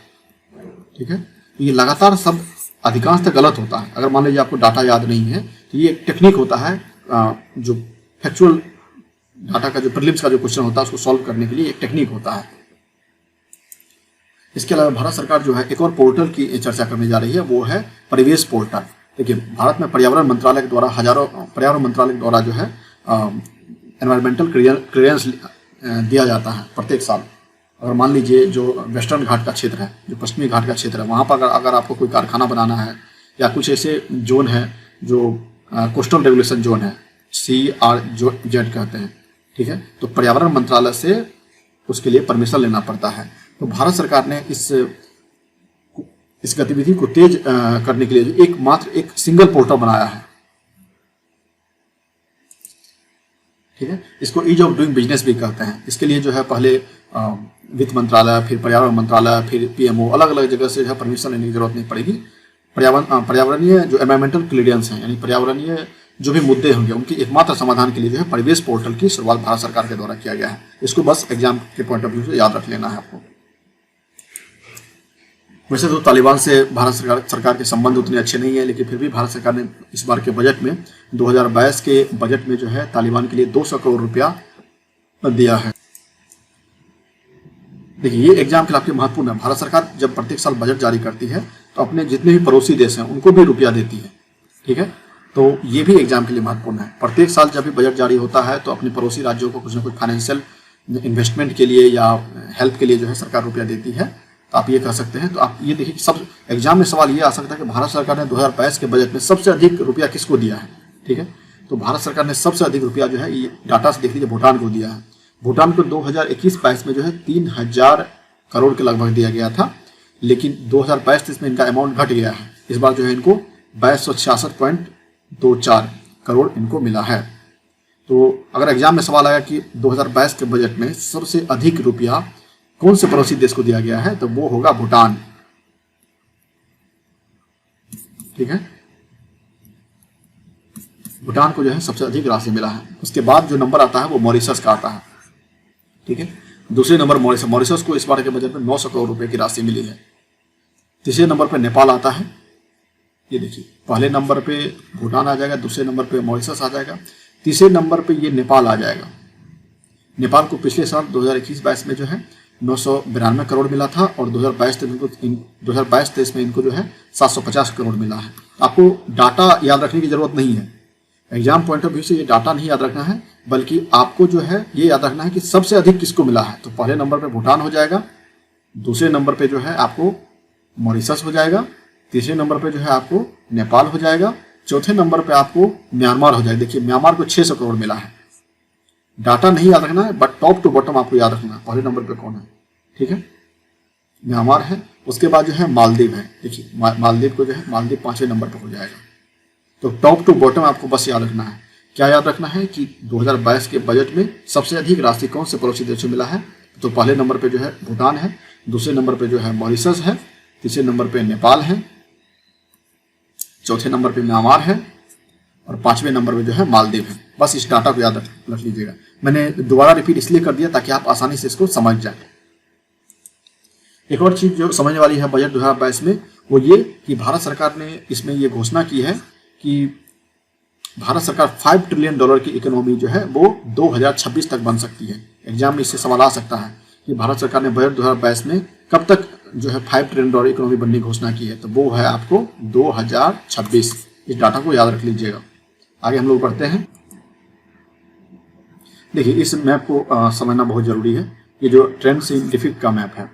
ठीक है, ये लगातार शब्द अधिकांशतः गलत होता है। अगर मान लीजिए आपको डाटा याद नहीं है तो ये एक टेक्निक होता है, जो फैक्चुअल डाटा का जो प्रीलिम्स का जो क्वेश्चन होता है उसको सॉल्व करने के लिए एक टेक्निक होता है। इसके अलावा भारत सरकार जो है एक और पोर्टल की चर्चा करने जा रही है, वो है परिवेश पोर्टल। देखिए भारत में पर्यावरण मंत्रालय के द्वारा जो है एनवायरमेंटल क्लियरेंस दिया जाता है प्रत्येक साल। अगर मान लीजिए जो वेस्टर्न घाट का क्षेत्र है, जो पश्चिमी घाट का क्षेत्र है, वहाँ पर अगर आपको कोई कारखाना बनाना है या कुछ ऐसे जोन है जो कोस्टल रेगुलेशन जोन है, CRZ कहते हैं, ठीक है, तो पर्यावरण मंत्रालय से उसके लिए परमिशन लेना पड़ता है। तो भारत सरकार ने इस गतिविधि को तेज करने के लिए एक सिंगल पोर्टल बनाया है, ठीक है। इसको ईज ऑफ डूइंग बिजनेस भी कहते हैं। इसके लिए जो है पहले वित्त मंत्रालय, फिर पर्यावरण मंत्रालय, फिर PMO, अलग अलग जगह से जो है परमिशन लेने की जरूरत नहीं पड़ेगी। पर्यावरणीय जो एनवायरमेंटल क्लियरेंस है यानी पर्यावरणीय जो भी मुद्दे होंगे उनकी एकमात्र समाधान के लिए जो है परिवेश पोर्टल की शुरुआत भारत सरकार के द्वारा किया गया है। इसको बस एग्जाम के पॉइंट ऑफ व्यू से याद रख लेना है आपको। वैसे तो तालिबान से भारत सरकार के संबंध उतने अच्छे नहीं है, लेकिन फिर भी भारत सरकार ने इस बार के बजट में 2022 के बजट में जो है तालिबान के लिए 200 करोड़ रुपया दिया है। देखिए ये एग्जाम के लिए महत्वपूर्ण है। भारत सरकार जब प्रत्येक साल बजट जारी करती है तो अपने जितने भी पड़ोसी देश हैं उनको भी रुपया देती है, ठीक है। तो ये भी एग्जाम के लिए महत्वपूर्ण है। प्रत्येक साल जब भी बजट जारी होता है तो अपने पड़ोसी राज्यों को कुछ ना कुछ फाइनेंशियल इन्वेस्टमेंट के लिए या हेल्प के लिए जो है सरकार रुपया देती है। तो आप ये कह सकते हैं। तो आप ये देखिए कि सब एग्जाम में सवाल ये आ सकता है कि भारत सरकार ने 2022 के बजट में सबसे अधिक रुपया किसको दिया है, ठीक है। तो भारत सरकार ने सबसे अधिक रुपया जो है ये डाटा से देख लीजिए भूटान को दिया है। भूटान को 2021-22 में जो है 3000 करोड़ के लगभग दिया गया था, लेकिन 2022-23 में इनका अमाउंट घट गया है। इस बार जो है इनको 2266.24 करोड़ इनको मिला है। तो अगर एग्जाम में सवाल आया कि 2022 के बजट में सबसे अधिक रुपया कौन से पड़ोसी देश को दिया गया है, तो वो होगा भूटान, ठीक है। भूटान को जो है सबसे अधिक राशि मिला है। उसके बाद जो नंबर आता है वो मॉरिशस का आता है, ठीक है। दूसरे नंबर मॉरिशस को इस बार के बजट में 900 करोड़ रुपए की राशि मिली है। तीसरे नंबर पे नेपाल आता है। ये देखिए पहले नंबर पे भूटान आ जाएगा, दूसरे नंबर पे मॉरिशस आ जाएगा, तीसरे नंबर पे ये नेपाल आ जाएगा। नेपाल को पिछले साल 2021-22 में जो है 992 करोड़ मिला था और 2022-23 में इनको जो है 750 करोड़ मिला है। आपको डाटा याद रखने की जरूरत नहीं है। एग्जाम पॉइंट ऑफ व्यू से ये डाटा नहीं याद रखना है, बल्कि आपको जो है ये याद रखना है कि सबसे अधिक किसको मिला है। तो पहले नंबर पे भूटान हो जाएगा, दूसरे नंबर पे जो है आपको मॉरिशस हो जाएगा, तीसरे नंबर पे जो है आपको नेपाल हो जाएगा, चौथे नंबर पे आपको म्यांमार हो जाएगा। देखिए म्यांमार को 600 करोड़ मिला है। डाटा नहीं याद रखना है, बट टॉप टू बॉटम आपको याद रखना है पहले नंबर पे कौन है, ठीक है। म्यांमार है, उसके बाद जो है मालदीव है। देखिए मालदीव को जो है मालदीव 5वें नंबर पर हो जाएगा। तो टॉप टू बॉटम आपको बस याद रखना है। क्या याद रखना है कि 2022 के बजट में सबसे अधिक राशि कौन से पड़ोसी देशों मिला है। तो पहले नंबर पे जो है भूटान है, दूसरे नंबर पे जो है मॉरिशस है, तीसरे नंबर पे नेपाल है, चौथे नंबर पे म्यांमार है और 5वें नंबर पे जो है मालदीव है। बस इस डाटा को याद रख लीजिएगा। मैंने दोबारा रिपीट इसलिए कर दिया ताकि आप आसानी से इसको समझ जाए। एक और चीज जो समझने वाली है बजट 2022 में वो ये कि भारत सरकार ने इसमें ये घोषणा की है कि भारत सरकार $5 ट्रिलियन की इकोनॉमी जो है वो 2026 तक बन सकती है। एग्जाम में इससे सवाल आ सकता है कि भारत सरकार ने बजट 2022 में कब तक जो है $5 ट्रिलियन इकोनॉमी बनने की घोषणा की है। तो वो है आपको 2026। इस डाटा को याद रख लीजिएगा। आगे हम लोग पढ़ते हैं। देखिए इस मैप को समझना बहुत जरूरी है। ये जो ट्रेंड साइंटिफिक का मैप है।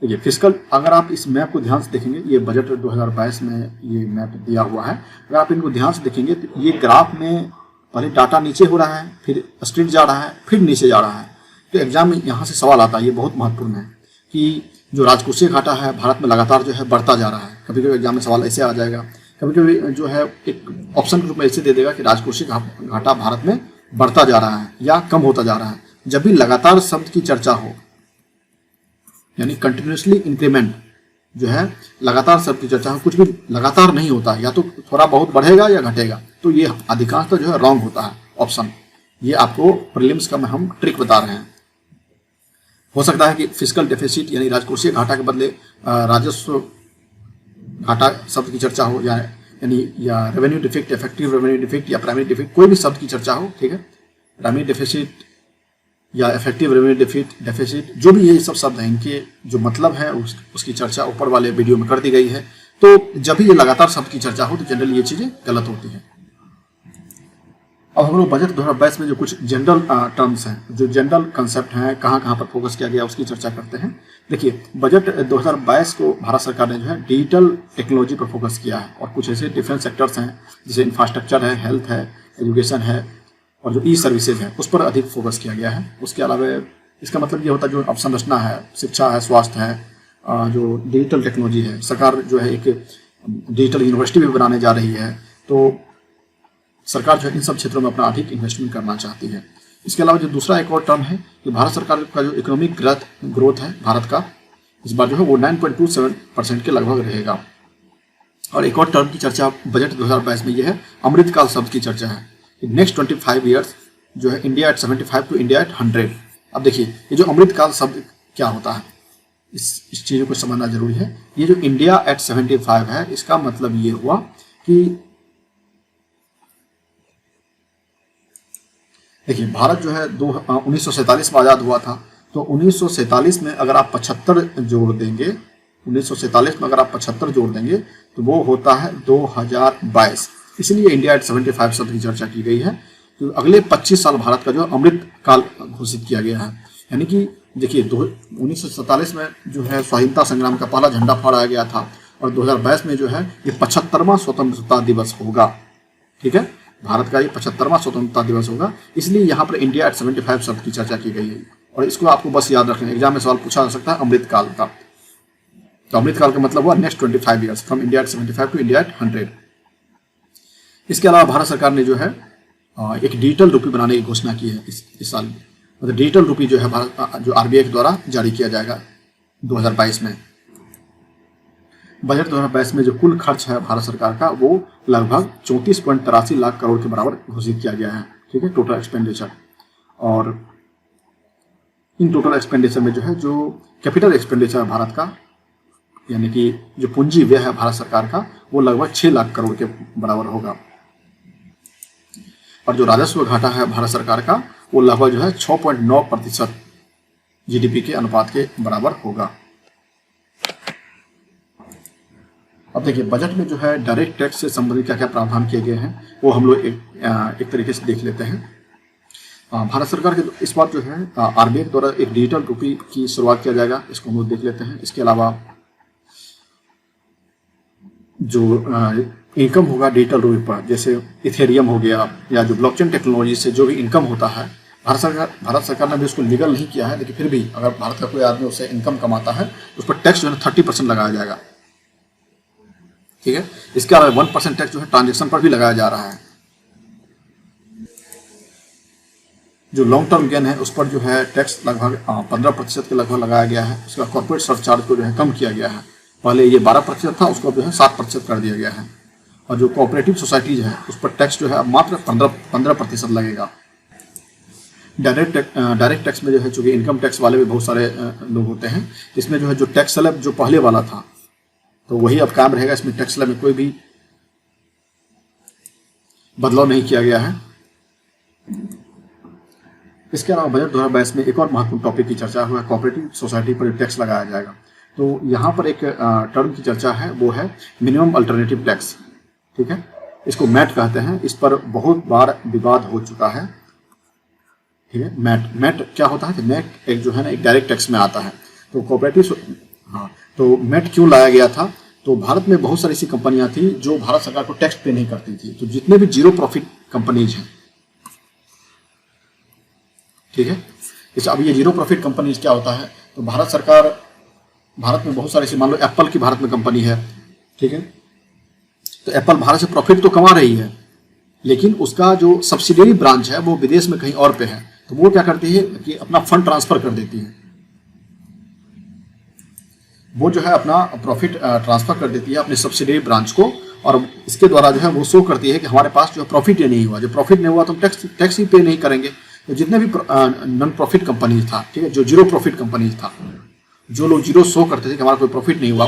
देखिए फिस्कल, अगर आप इस मैप को ध्यान से देखेंगे, ये बजट 2022 में ये मैप दिया हुआ है। अगर आप इनको ध्यान से देखेंगे तो ये ग्राफ में पहले डाटा नीचे हो रहा है, फिर स्ट्रेट जा रहा है, फिर नीचे जा रहा है। तो एग्जाम में यहाँ से सवाल आता है, ये बहुत महत्वपूर्ण है कि जो राजकोषीय घाटा है भारत में लगातार जो है बढ़ता जा रहा है। कभी कभी एग्जाम में सवाल ऐसे आ जाएगा, कभी कभी जो है एक ऑप्शन के रूप में ऐसे दे देगा कि राजकोषीय घाटा भारत में बढ़ता जा रहा है या कम होता जा रहा है। जब भी लगातार शब्द की चर्चा हो, यानी कंटिन्यूसली इंक्रीमेंट जो है, लगातार शब्द की चर्चा हो, कुछ भी लगातार नहीं होता है, या तो थोड़ा बहुत बढ़ेगा या घटेगा, तो ये अधिकांशतः जो है रॉन्ग होता है ऑप्शन। ये आपको प्रीलिम्स का हम ट्रिक बता रहे हैं। हो सकता है कि फिस्कल डेफिसिट यानी राजकोषीय घाटा के बदले राजस्व घाटा शब्द की चर्चा हो, या revenue deficit, effective revenue deficit या प्राइमरी डिफिक्ट, कोई भी शब्द की चर्चा हो, ठीक है। प्राइमरी डेफिसिट या इफेक्टिव रेवेन्यू डेफिसिट, जो भी ये सब शब्द हैं, इनके जो मतलब है उसकी चर्चा ऊपर वाले वीडियो में कर दी गई है। तो जब भी ये लगातार शब्द की चर्चा हो तो जनरली ये चीजें गलत होती हैं। अब हम लोग बजट 2022 में जो कुछ जनरल टर्म्स हैं, जो जनरल कंसेप्ट हैं, कहाँ कहाँ पर फोकस किया गया उसकी चर्चा करते हैं। देखिए बजट 2022 को भारत सरकार ने जो है डिजिटल टेक्नोलॉजी पर फोकस किया है, और कुछ ऐसे डिफरेंट सेक्टर्स हैं जैसे इंफ्रास्ट्रक्चर है, हेल्थ है, एजुकेशन है, और जो ई सर्विसेज है उस पर अधिक फोकस किया गया है। उसके अलावा इसका मतलब ये होता है जो अवसंरचना है, शिक्षा है, स्वास्थ्य है, जो डिजिटल टेक्नोलॉजी है, सरकार जो है एक डिजिटल यूनिवर्सिटी भी बनाने जा रही है, तो सरकार जो है इन सब क्षेत्रों में अपना अधिक इन्वेस्टमेंट करना चाहती है। इसके अलावा जो दूसरा एक और टर्म है कि भारत सरकार का जो इकोनॉमिक ग्रोथ है भारत का, इस बार जो है वो 9.27% के लगभग रहेगा। और एक और टर्म की चर्चा बजट 2022 में ये है, अमृतकाल शब्द की चर्चा है। नेक्स्ट 25 ईयर्स जो है India at 75 to India at 100। अब देखिए ये जो अमृतकाल शब्द क्या होता है, इस चीज़ों को समझना जरूरी है। ये जो इंडिया एट 75 है, इसका मतलब ये हुआ कि देखिए भारत जो है 1947 में आज़ाद हुआ था, तो 1947 में अगर आप 75 जोड़ देंगे, 1947 में अगर आप 75 जोड़ देंगे तो वो होता है 2022। इसलिए इंडिया एट 75 शब्द की चर्चा की गई है। तो अगले 25 साल भारत का जो अमृत काल घोषित किया गया है। यानी कि देखिए 1947 में जो है स्वाधीनता संग्राम का पहला झंडा फहराया गया था, और 2022 में जो है ये 75वां स्वतंत्रता दिवस होगा। ठीक है, भारत का ये 75वां स्वतंत्रता दिवस होगा, इसलिए यहाँ पर इंडिया एट 75 शब्द की चर्चा की गई है। और इसको आपको बस याद रखना, एग्जाम में सवाल पूछा जा सकता है अमृत काल का। तो अमृत काल का मतलब हुआ next 25 years, from India at 75 to India at 100। इसके अलावा भारत सरकार ने जो है एक डिजिटल रुपये बनाने की घोषणा की है इस साल। मतलब डिजिटल रुपये जो है भारत जो आरबीआई के द्वारा जारी किया जाएगा 2022 में। बजट 2022 में जो कुल खर्च है भारत सरकार का, वो लगभग 34.83 लाख करोड़ के बराबर घोषित किया गया है। ठीक है, टोटल एक्सपेंडिचर। और इन टोटल एक्सपेंडिचर में जो है जो कैपिटल एक्सपेंडिचर है भारत का, यानी कि जो पूंजी व्यय है भारत सरकार का, वो लगभग 6 लाख करोड़ के बराबर होगा। और जो राजस्व घाटा है भारत सरकार का, वो लगभग जो है 6.9% जीडीपी के अनुपात के बराबर होगा। अब देखिए बजट में जो है डायरेक्ट टैक्स से संबंधित क्या क्या प्रावधान किए गए हैं, वो हम लोग एक तरीके से देख लेते हैं। भारत सरकार के इस बार जो है आरबीआई के द्वारा एक डिजिटल रुपये की शुरुआत किया जाएगा, इसको हम लोग देख लेते हैं। इसके अलावा जो इनकम होगा डिजिटल रुपये पर, जैसे इथेरियम हो गया या जो ब्लॉकचेन टेक्नोलॉजी से जो भी इनकम होता है, भारत सरकार ने भी उसको लीगल नहीं किया है, लेकिन फिर भी अगर भारत का कोई आदमी उससे इनकम कमाता है तो उस पर टैक्स जो है 30% लगाया जाएगा। ठीक है, इसके अलावा 1% टैक्स जो है ट्रांजेक्शन पर भी लगाया जा रहा है। जो लॉन्ग टर्म गेन है उस पर जो है टैक्स लगभग 15% के लगभग लगाया गया है। उसका कॉर्पोरेट सरचार्ज को जो है कम किया गया है, पहले ये 12% था, उसको जो है 7% कर दिया गया है। और जो कोऑपरेटिव सोसाइटीज है उस पर टैक्स जो है अब मात्र 15% लगेगा। डायरेक्ट टैक्स में जो है चूंकि इनकम टैक्स वाले भी बहुत सारे लोग होते हैं, इसमें जो है जो टैक्स स्लैब जो पहले वाला था तो वही अब कायम रहेगा। इसमें टैक्स स्लैब में कोई भी बदलाव नहीं किया गया है। इसके अलावा बजट 2022 में एक और महत्वपूर्ण टॉपिक की चर्चा हुआ है, कोऑपरेटिव सोसाइटी पर टैक्स लगाया जाएगा। तो यहाँ पर एक टर्म की चर्चा है, वो है मिनिमम अल्टरनेटिव टैक्स। ठीक है, इसको मैट कहते हैं। इस पर बहुत बार विवाद हो चुका है। ठीक है। मैट मैट क्या होता है? तो मैट एक जो है ना एक डायरेक्ट टैक्स में आता है। तो कोऑपरेटिव, हाँ, तो मैट क्यों लाया गया था? तो भारत में बहुत सारी ऐसी कंपनियां थी जो भारत सरकार को टैक्स पे नहीं करती थी। तो जितने भी जीरो प्रॉफिट कंपनीज हैं, ठीक है, जैसे अब ये जीरो प्रॉफिट कंपनीज क्या होता है? तो भारत सरकार, भारत में बहुत सारे ऐसे, मान लो एप्पल की भारत में कंपनी है, ठीक है, तो एप्पल भारत से प्रॉफिट तो कमा रही है, लेकिन उसका जो सब्सिडियरी ब्रांच है वो विदेश में कहीं और पे है। तो वो क्या करती है कि अपना फंड ट्रांसफर कर देती है, वो जो है अपना प्रॉफिट ट्रांसफर कर देती है अपने सब्सिडियरी ब्रांच को, और इसके द्वारा जो है वो शो करती है कि हमारे पास जो है प्रॉफिट ही नहीं हुआ। जो प्रॉफिट नहीं हुआ तो हम टैक्स ही पे नहीं करेंगे। तो जितने भी नॉन प्रॉफिट कंपनीज था, ठीक है, जो जीरो प्रॉफिट कंपनीज था, जो लोग जीरो शो करते थे कि हमारा कोई प्रॉफिट नहीं हुआ,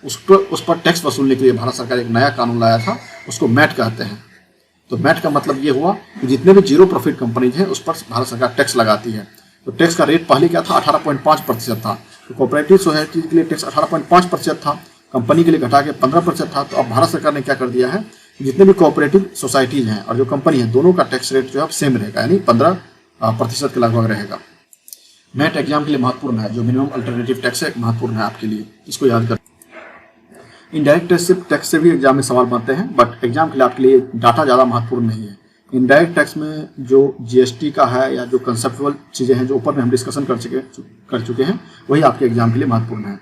उस पर टैक्स वसूलने के लिए भारत सरकार एक नया कानून लाया था, उसको मैट कहते हैं। तो मैट का मतलब ये हुआ कि जितने भी जीरो प्रॉफिट कंपनीज हैं उस पर भारत सरकार टैक्स लगाती है। तो टैक्स का रेट पहले क्या था? 18.5% था। तो कोऑपरेटिव सोसाइटी के लिए टैक्स 18.5% था, कंपनी के लिए घटा के 15% था। तो अब भारत सरकार ने क्या कर दिया है, जितने भी कोऑपरेटिव सोसाइटीज हैं और जो कंपनी है, दोनों का टैक्स रेट जो है सेम रहेगा, यानी 15% के लगभग रहेगा। मैट एग्जाम के लिए महत्वपूर्ण है, जो मिनिमम अल्टरनेटिव टैक्स है, महत्वपूर्ण है आपके लिए, इसको याद कर। इनडायरेक्ट टैक्स से भी एग्जाम में सवाल बनते हैं, बट एग्जाम के लिए आपके लिए डाटा ज़्यादा महत्वपूर्ण नहीं है। इनडायरेक्ट टैक्स में जो जीएसटी का है या जो कंसेप्चुअल चीज़ें हैं जो ऊपर में हम डिस्कशन कर चुके हैं, वही आपके एग्जाम के लिए महत्वपूर्ण है।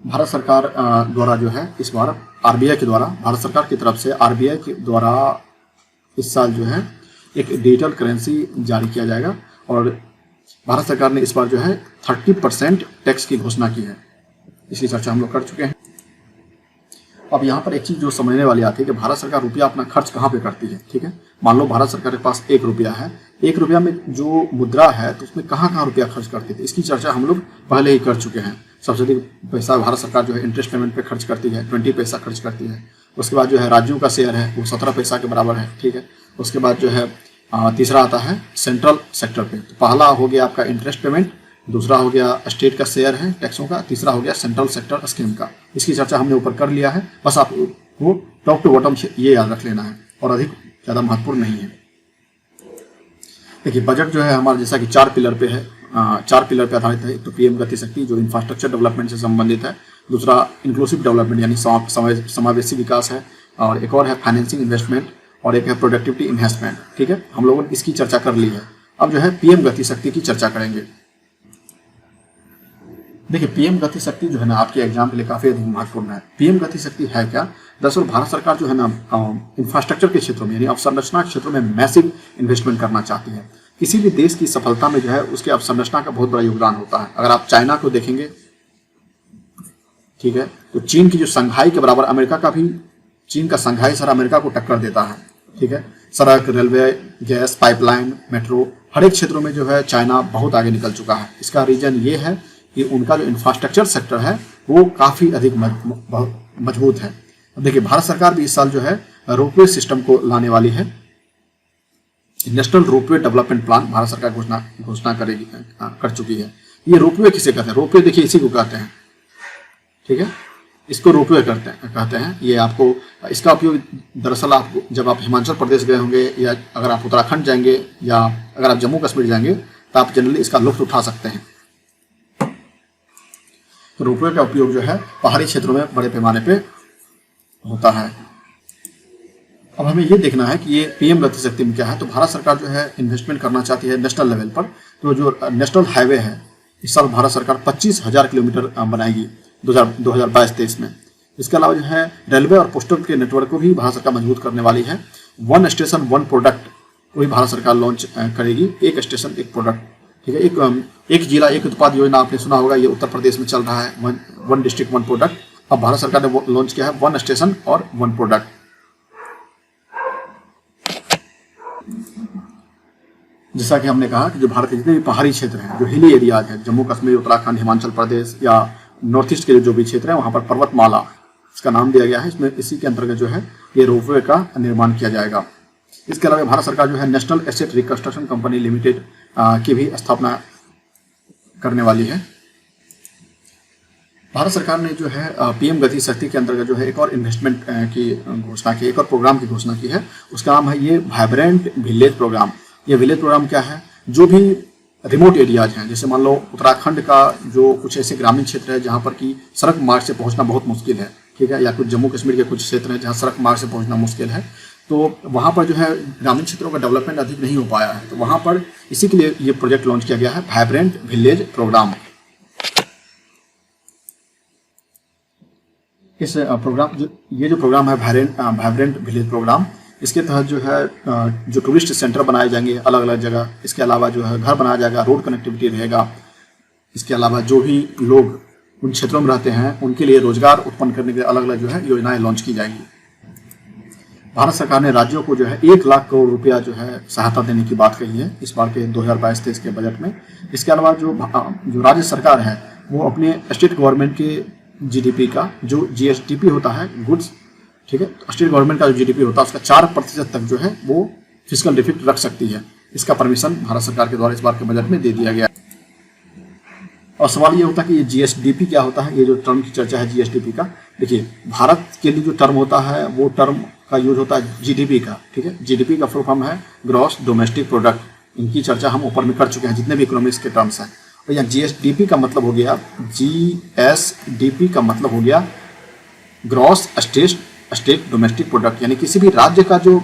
भारत सरकार द्वारा जो है इस बार आरबीआई के द्वारा, भारत सरकार की तरफ से आरबीआई के द्वारा इस साल जो है एक डिजिटल करेंसी जारी किया जाएगा, और भारत सरकार ने इस बार जो है 30% टैक्स की घोषणा की है। इसकी चर्चा हम लोग कर चुके हैं। अब यहाँ पर एक चीज़ जो समझने वाली आती है कि भारत सरकार रुपया अपना खर्च कहाँ पे करती है, ठीक है। मान लो भारत सरकार के पास 1 रुपया है, 1 रुपया में जो मुद्रा है तो उसमें कहाँ कहाँ रुपया खर्च करती है, इसकी चर्चा हम लोग पहले ही कर चुके हैं। सबसे अधिक पैसा भारत सरकार जो है इंटरेस्ट पेमेंट पे खर्च करती है, 20 पैसा खर्च करती है। उसके बाद जो है राज्यों का शेयर है वो 17 पैसा के बराबर है, ठीक है। उसके बाद जो है तीसरा आता है सेंट्रल सेक्टर पे। तो पहला हो गया आपका इंटरेस्ट पेमेंट, दूसरा हो गया स्टेट का शेयर है टैक्सों का, तीसरा हो गया सेंट्रल सेक्टर स्कीम का। इसकी चर्चा हमने ऊपर कर लिया है, बस आप वो टॉप टू बॉटम ये याद रख लेना है और अधिक ज़्यादा महत्वपूर्ण नहीं है। देखिए बजट जो है हमारा जैसा कि 4 पिलर पे है, 4 पिलर पे आधारित है। एक तो पीएम गति शक्ति जो इंफ्रास्ट्रक्चर डेवलपमेंट से संबंधित है, दूसरा इंक्लूसिव डेवलपमेंट यानी समावेशी विकास है, और एक और है फाइनेंसिंग इन्वेस्टमेंट, और एक है प्रोडक्टिविटी इन्वेस्टमेंट, ठीक है। हम लोगों ने इसकी चर्चा कर ली है। अब जो है पीएम गति शक्ति की चर्चा करेंगे। देखिए पीएम गति शक्ति जो है ना आपके एग्जाम के लिए काफी अधिक महत्वपूर्ण है। पीएम गति शक्ति है क्या? दरअसल भारत सरकार जो है ना इंफ्रास्ट्रक्चर के क्षेत्रों में यानी अवसंरचना के क्षेत्रों में मैसिव इन्वेस्टमेंट करना चाहती है। किसी भी देश की सफलता में जो है उसके अवसंरचना का बहुत बड़ा योगदान होता है। अगर आप चाइना को देखेंगे, ठीक है, तो चीन की जो संघाई के बराबर अमेरिका का भी, चीन का संघाई सर अमेरिका को टक्कर देता है, ठीक है। सड़क, रेलवे, गैस पाइपलाइन, मेट्रो, हर एक क्षेत्रों में जो है चाइना बहुत आगे निकल चुका है। इसका रीजन ये है कि उनका जो इंफ्रास्ट्रक्चर सेक्टर है वो काफ़ी अधिक मजबूत है। अब देखिए भारत सरकार भी इस साल जो है रोपवे सिस्टम को लाने वाली है। National ropeway development plan Bharat सरकार घोषणा करेगी, कर चुकी है। ये रोपवे किसे कहते हैं? रोपवे देखिए इसी को कहते हैं, ठीक है, इसको रोपवे कहते हैं। ये आपको इसका उपयोग दरअसल आप जब आप हिमाचल प्रदेश गए होंगे या अगर आप उत्तराखंड जाएंगे या अगर आप जम्मू कश्मीर जाएंगे तो आप जनरली इसका लुत्फ उठा सकते हैं। तो रोपवे का उपयोग जो है पहाड़ी क्षेत्रों में बड़े पैमाने पे होता है। अब हमें ये देखना है कि ये पीएम गति शक्ति में क्या है। तो भारत सरकार जो है इन्वेस्टमेंट करना चाहती है नेशनल लेवल पर। तो जो नेशनल हाईवे है इस साल भारत सरकार 25,000 किलोमीटर बनाएगी 2022-23 में। इसके अलावा जो है रेलवे और पोस्टल के नेटवर्क को भी भारत सरकार मजबूत करने वाली है। 1 स्टेशन 1 प्रोडक्ट को भी भारत सरकार लॉन्च करेगी। 1 स्टेशन 1 प्रोडक्ट, ठीक है। एक जिला 1 उत्पाद योजना आपने सुना होगा, ये उत्तर प्रदेश में चल रहा है। 1 डिस्ट्रिक्ट 1 प्रोडक्ट। अब भारत सरकार ने लॉन्च किया है 1 स्टेशन और 1 प्रोडक्ट। जैसा कि हमने कहा कि जो भारत के जितने भी पहाड़ी क्षेत्र हैं, जो हिली एरियाज हैं, जम्मू कश्मीर, उत्तराखंड, हिमाचल प्रदेश या नॉर्थ ईस्ट के जो भी क्षेत्र है वहाँ पर पर्वतमाला इसका नाम दिया गया है। इसमें इसी के अंतर्गत जो है ये रोपवे का निर्माण किया जाएगा। इसके अलावा भारत सरकार जो है national asset reconstruction company limited की भी स्थापना करने वाली है। भारत सरकार ने जो है पीएम गति शक्ति के अंतर्गत जो है एक और इन्वेस्टमेंट की घोषणा की, एक और प्रोग्राम की घोषणा की है। उसका नाम है ये वाइब्रेंट विलेज प्रोग्राम। ये विलेज प्रोग्राम क्या है, जो भी रिमोट एरियाज हैं, जैसे मान लो उत्तराखंड का जो कुछ ऐसे ग्रामीण क्षेत्र है जहाँ पर कि सड़क मार्ग से पहुँचना बहुत मुश्किल है, ठीक है, या कुछ जम्मू कश्मीर के कुछ क्षेत्र हैं जहाँ सड़क मार्ग से पहुँचना मुश्किल है, तो वहाँ पर जो है ग्रामीण क्षेत्रों का डेवलपमेंट अधिक नहीं हो पाया है, तो वहाँ पर इसी के लिए ये प्रोजेक्ट लॉन्च किया गया है, वाइब्रेंट विलेज प्रोग्राम। इस प्रोग्राम ये जो प्रोग्राम है वाइब्रेंट विलेज प्रोग्राम, इसके तहत जो है जो टूरिस्ट सेंटर बनाए जाएंगे अलग अलग जगह, इसके अलावा जो है घर बनाया जाएगा, रोड कनेक्टिविटी रहेगा, इसके अलावा जो भी लोग उन क्षेत्रों में रहते हैं उनके लिए रोजगार उत्पन्न करने के लिए अलग अलग जो है योजनाएं लॉन्च की जाएंगी। भारत सरकार ने राज्यों को जो है 1 लाख करोड़ रुपया जो है सहायता देने की बात कही है इस बार के 2022-23 के बजट में। इसके अलावा जो राज्य सरकार है वो अपने स्टेट गवर्नमेंट के जीडीपी का जो जीएसडीपी होता है गुड्स, ठीक है, स्टेट गवर्नमेंट का जो जीडीपी होता है उसका 4% तक जो है वो फिस्कल डिफिट रख सकती है। इसका परमिशन भारत सरकार के द्वारा इस बार के बजट में दे दिया गया। और सवाल ये होता है कि ये जीएसडीपी क्या होता है, ये जो टर्म की चर्चा है जीएसडीपी का, देखिए भारत के लिए जो टर्म होता है वो टर्म का यूज होता है जीडीपी का, ठीक है, जीडीपी का फुल फॉर्म है ग्रॉस डोमेस्टिक प्रोडक्ट। इनकी चर्चा हम ऊपर में कर चुके हैं जितने भी इकोनॉमिक्स के टर्म्स हैं। और यहाँ जीएसडीपी का मतलब हो गया, जीएसडीपी का मतलब हो गया ग्रॉस स्टेट डोमेस्टिक प्रोडक्ट, यानी किसी भी राज्य का जो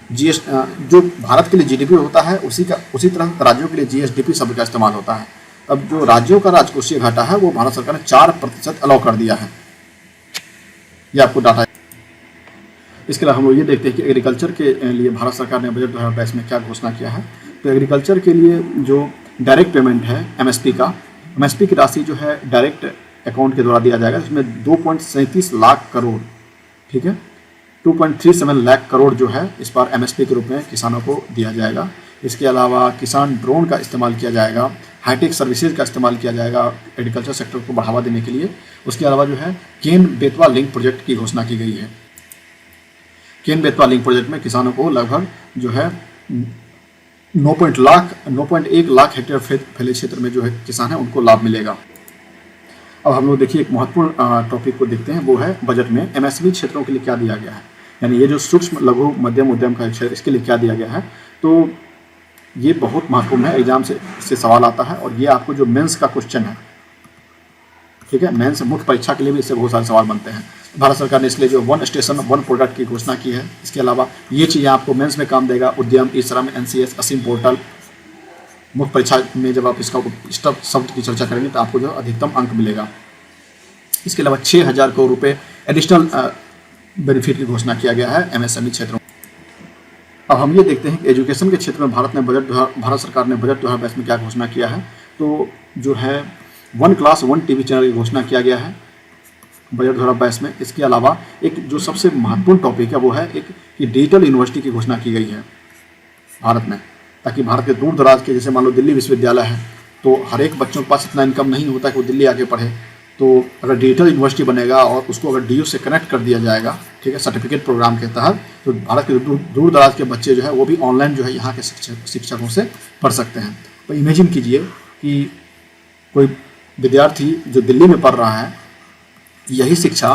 जो भारत के लिए जीडीपी होता है उसी तरह राज्यों के लिए जीएसडीपी शब्द का इस्तेमाल होता है। अब जो राज्यों का राजकोषीय घाटा है वो भारत सरकार ने 4% अलाउ कर दिया है, ये आपको डाटा। इसके अलावा हम लोग ये देखते हैं कि एग्रीकल्चर के लिए भारत सरकार ने बजट 2022 में क्या घोषणा किया है। तो एग्रीकल्चर के लिए जो डायरेक्ट पेमेंट है एमएसपी की राशि जो है डायरेक्ट अकाउंट के द्वारा दिया जाएगा, जिसमें 2.37 लाख करोड़, ठीक है, 2.37 लाख करोड़ जो है इस बार एमएसपी के रूप में किसानों को दिया जाएगा। इसके अलावा किसान ड्रोन का इस्तेमाल किया जाएगा, हाईटेक सर्विसेज का इस्तेमाल किया जाएगा एग्रीकल्चर सेक्टर को बढ़ावा देने के लिए। उसके अलावा जो है केन बेतवा लिंक प्रोजेक्ट की घोषणा की गई है। केन बेतवा लिंक प्रोजेक्ट में किसानों को लगभग जो है 9.1 लाख हेक्टेयर फैले क्षेत्र में जो है किसान है उनको लाभ मिलेगा। अब हम लोग देखिए एक महत्वपूर्ण टॉपिक को देखते हैं, वो है बजट में एमएसएमई क्षेत्रों के लिए क्या दिया गया है, यानी ये जो सूक्ष्म लघु मध्यम उद्यम का क्षेत्र इसके लिए क्या दिया गया है। तो ये बहुत महत्वपूर्ण है, एग्जाम से इससे सवाल आता है और ये आपको जो मेंस का क्वेश्चन है, ठीक है, मेंस मुख्य परीक्षा के लिए भी इससे बहुत सारे सवाल बनते हैं। भारत सरकार ने इसलिए जो 1 स्टेशन 1 प्रोडक्ट की घोषणा की है। इसके अलावा ये चीज़ें आपको मेंस में काम देगा, उद्यम, ई श्रम, एनसीएस, असीम पोर्टल। मुख्य परीक्षा में जब आप इसका शब्द की चर्चा करेंगे तो आपको जो अधिकतम अंक मिलेगा। इसके अलावा 6,000 करोड़ रुपये एडिशनल बेनिफिट की घोषणा किया गया है एमएसएमई क्षेत्रों। अब हम ये देखते हैं कि एजुकेशन के क्षेत्र में भारत सरकार ने बजट 2022 में क्या घोषणा किया है। तो जो है 1 क्लास 1 टीवी चैनल की घोषणा किया गया है बजट 2022 में। इसके अलावा एक जो सबसे महत्वपूर्ण टॉपिक है वो है एक कि डिजिटल यूनिवर्सिटी की घोषणा की गई है भारत में, ताकि भारत के दूर दराज के, जैसे मान लो दिल्ली विश्वविद्यालय है तो हर एक बच्चों के पास इतना इनकम नहीं होता कि वो दिल्ली आके पढ़े। तो अगर डिजिटल यूनिवर्सिटी बनेगा और उसको अगर डीयू से कनेक्ट कर दिया जाएगा, ठीक है, सर्टिफिकेट प्रोग्राम के तहत, तो भारत के दूर दराज के बच्चे जो है वो भी ऑनलाइन जो है यहाँ के शिक्षकों से पढ़ सकते हैं। तो इमेजिन कीजिए कि कोई विद्यार्थी जो दिल्ली में पढ़ रहा है, यही शिक्षा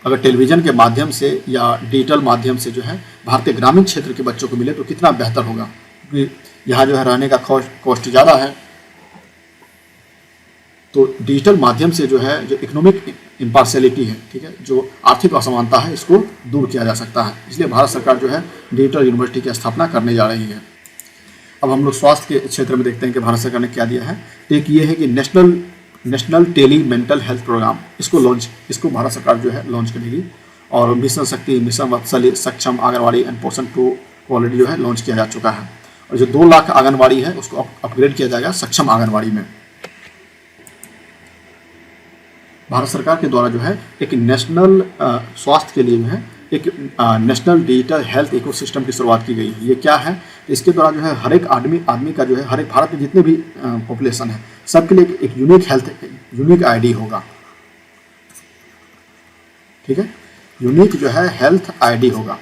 अगर टेलीविज़न के माध्यम से या डिजिटल माध्यम से जो है भारतीय ग्रामीण क्षेत्र के बच्चों को मिले तो कितना बेहतर होगा, क्योंकि यहाँ जो है रहने का कॉस्ट ज़्यादा है। तो डिजिटल माध्यम से जो है जो इकोनॉमिक इम्पार्शियलिटी है, ठीक है, जो आर्थिक असमानता है, इसको दूर किया जा सकता है। इसलिए भारत सरकार जो है डिजिटल यूनिवर्सिटी की स्थापना करने जा रही है। अब हम लोग स्वास्थ्य के क्षेत्र में देखते हैं कि भारत सरकार ने क्या दिया है। तो एक ये है कि national tele mental health programme, इसको भारत सरकार जो है लॉन्च करेगी। और मिशन शक्ति, मिशन वात्सल्य, सक्षम आंगनवाड़ी एंड पोषण 2 को ऑलरेडी जो है लॉन्च किया जा चुका है। और जो 2 लाख आंगनवाड़ी है उसको अपग्रेड किया जाएगा सक्षम आंगनवाड़ी में। भारत सरकार के द्वारा जो है एक नेशनल स्वास्थ्य के लिए जो है एक नेशनल डिजिटल हेल्थ इकोसिस्टम की शुरुआत की गई है। ये क्या है, इसके द्वारा जो है हर एक आदमी का जो है, हर एक भारत में जितने भी पॉपुलेशन है सबके लिए एक यूनिक आईडी होगा, ठीक है, यूनिक जो है हेल्थ आईडी होगा।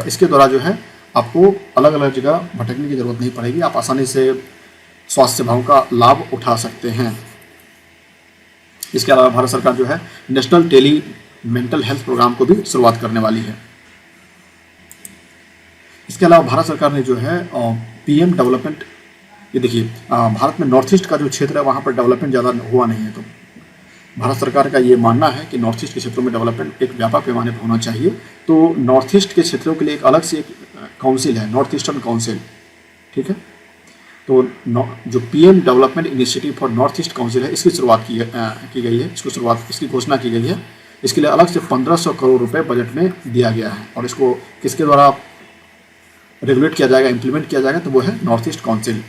इसके द्वारा जो है आपको अलग अलग जगह भटकने की जरूरत नहीं पड़ेगी, आप आसानी से स्वास्थ्य सेवाओं का लाभ उठा सकते हैं। इसके अलावा भारत सरकार जो है national tele mental health programme को भी शुरुआत करने वाली है। इसके अलावा भारत सरकार ने जो है पीएम डेवलपमेंट, ये देखिए भारत में नॉर्थ ईस्ट का जो क्षेत्र है वहाँ पर डेवलपमेंट ज़्यादा हुआ नहीं है, तो भारत सरकार का ये मानना है कि नॉर्थ ईस्ट के क्षेत्रों में डेवलपमेंट एक व्यापक पैमाने पर होना चाहिए। तो नॉर्थ ईस्ट के क्षेत्रों के लिए एक अलग से एक काउंसिल है, नॉर्थ ईस्टर्न काउंसिल, ठीक है। तो जो PM development initiative for north east council है, इसकी शुरुआत की गई है, इसकी घोषणा की गई है। इसके लिए अलग से 1500 करोड़ रुपए बजट में दिया गया है, और इसको किसके द्वारा रेगुलेट किया जाएगा, इम्प्लीमेंट किया जाएगा, तो वो है नॉर्थ ईस्ट काउंसिल।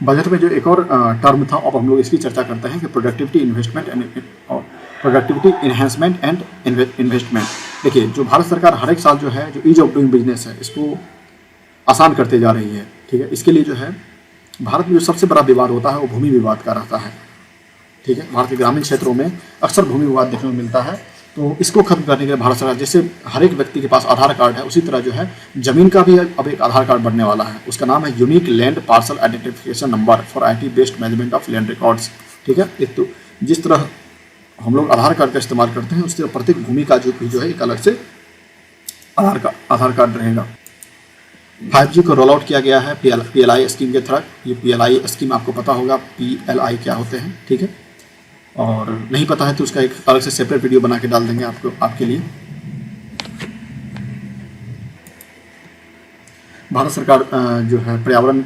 बजट में जो एक और टर्म था, अब हम लोग इसकी चर्चा करते हैं कि productivity investment and productivity enhancement and investment. देखिए जो भारत सरकार हर एक साल जो है जो ईज ऑफ डूइंग बिजनेस है इसको आसान करते जा रही है, ठीक है। इसके लिए जो है भारत में जो सबसे बड़ा विवाद होता है वो भूमि विवाद का रहता है, ठीक है। भारत के ग्रामीण क्षेत्रों में अक्सर भूमि विवाद देखने को मिलता है, तो इसको खत्म करने के लिए भारत सरकार, जैसे हर एक व्यक्ति के पास आधार कार्ड है, उसी तरह जो है जमीन का भी अब एक आधार कार्ड बनने वाला है। उसका नाम है unique land parcel identification number for IT based management of land records, ठीक है। एक तो जिस तरह हम लोग आधार कार्ड का इस्तेमाल करते हैं उस तरह प्रत्येक भूमि का जो है एक अलग से आधार कार्ड रहेगा। 5G को रोल आउट किया गया है PLI स्कीम के तहत। ये PLI स्कीम आपको पता होगा PLI क्या होते हैं, ठीक है। और नहीं पता है तो उसका एक अलग से सेपरेट वीडियो बना के डाल देंगे आपके लिए। भारत सरकार जो है पर्यावरण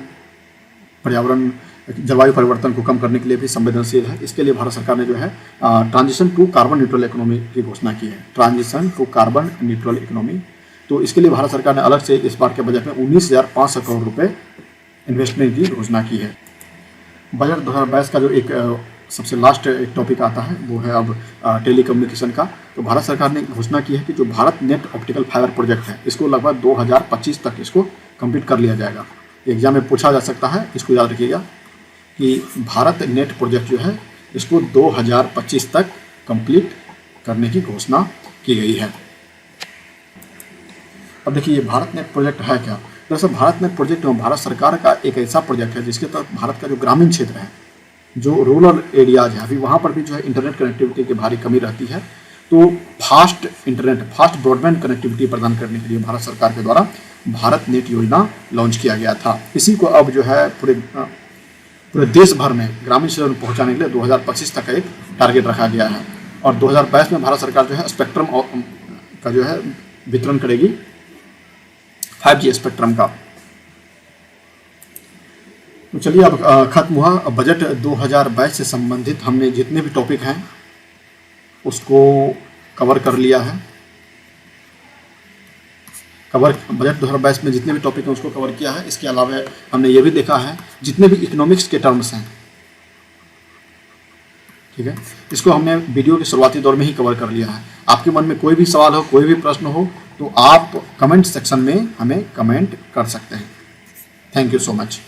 जलवायु परिवर्तन को कम करने के लिए भी संवेदनशील है। इसके लिए भारत सरकार ने जो है transition to carbon neutral economy की घोषणा की है, transition to carbon neutral economy. तो इसके लिए भारत सरकार ने अलग से इस बार के बजट में 19,500 करोड़ रुपए इन्वेस्टमेंट की घोषणा की है। बजट 2022 का जो एक सबसे लास्ट एक टॉपिक आता है वो है अब टेलीकम्युनिकेशन का। तो भारत सरकार ने घोषणा की है कि जो Bharat net optical fibre project है इसको लगभग 2025 तक इसको कंप्लीट कर लिया जाएगा। एग्जाम में पूछा जा सकता है, इसको याद रखिएगा कि भारत नेट प्रोजेक्ट जो है इसको 2025 तक कंप्लीट करने की घोषणा की गई है। अब देखिए ये भारत नेट प्रोजेक्ट है क्या। दरअसल भारत नेट प्रोजेक्ट भारत सरकार का एक ऐसा प्रोजेक्ट है जिसके तहत भारत का जो ग्रामीण क्षेत्र है, जो रूरल एरियाज है, अभी वहाँ पर भी जो है इंटरनेट कनेक्टिविटी की भारी कमी रहती है। तो फास्ट ब्रॉडबैंड कनेक्टिविटी प्रदान करने के लिए भारत सरकार के द्वारा भारत नेट योजना लॉन्च किया गया था। इसी को अब जो है पूरे देश भर में ग्रामीण क्षेत्रों में पहुँचाने के लिए 2025 तक का एक टारगेट रखा गया है। और 2022 में भारत सरकार जो है स्पेक्ट्रम का जो है वितरण करेगी, 5G स्पेक्ट्रम का। तो चलिए अब खत्म हुआ बजट 2022 से संबंधित हमने जितने भी टॉपिक हैं उसको कवर कर लिया है। बजट 2022 में जितने भी टॉपिक हैं उसको कवर किया है। इसके अलावा हमने ये भी देखा है जितने भी इकोनॉमिक्स के टर्म्स हैं, ठीक है, इसको हमने वीडियो के शुरुआती दौर में ही कवर कर लिया है। आपके मन में कोई भी सवाल हो, कोई भी प्रश्न हो तो आप कमेंट सेक्शन में हमें कमेंट कर सकते हैं। Thank you so much.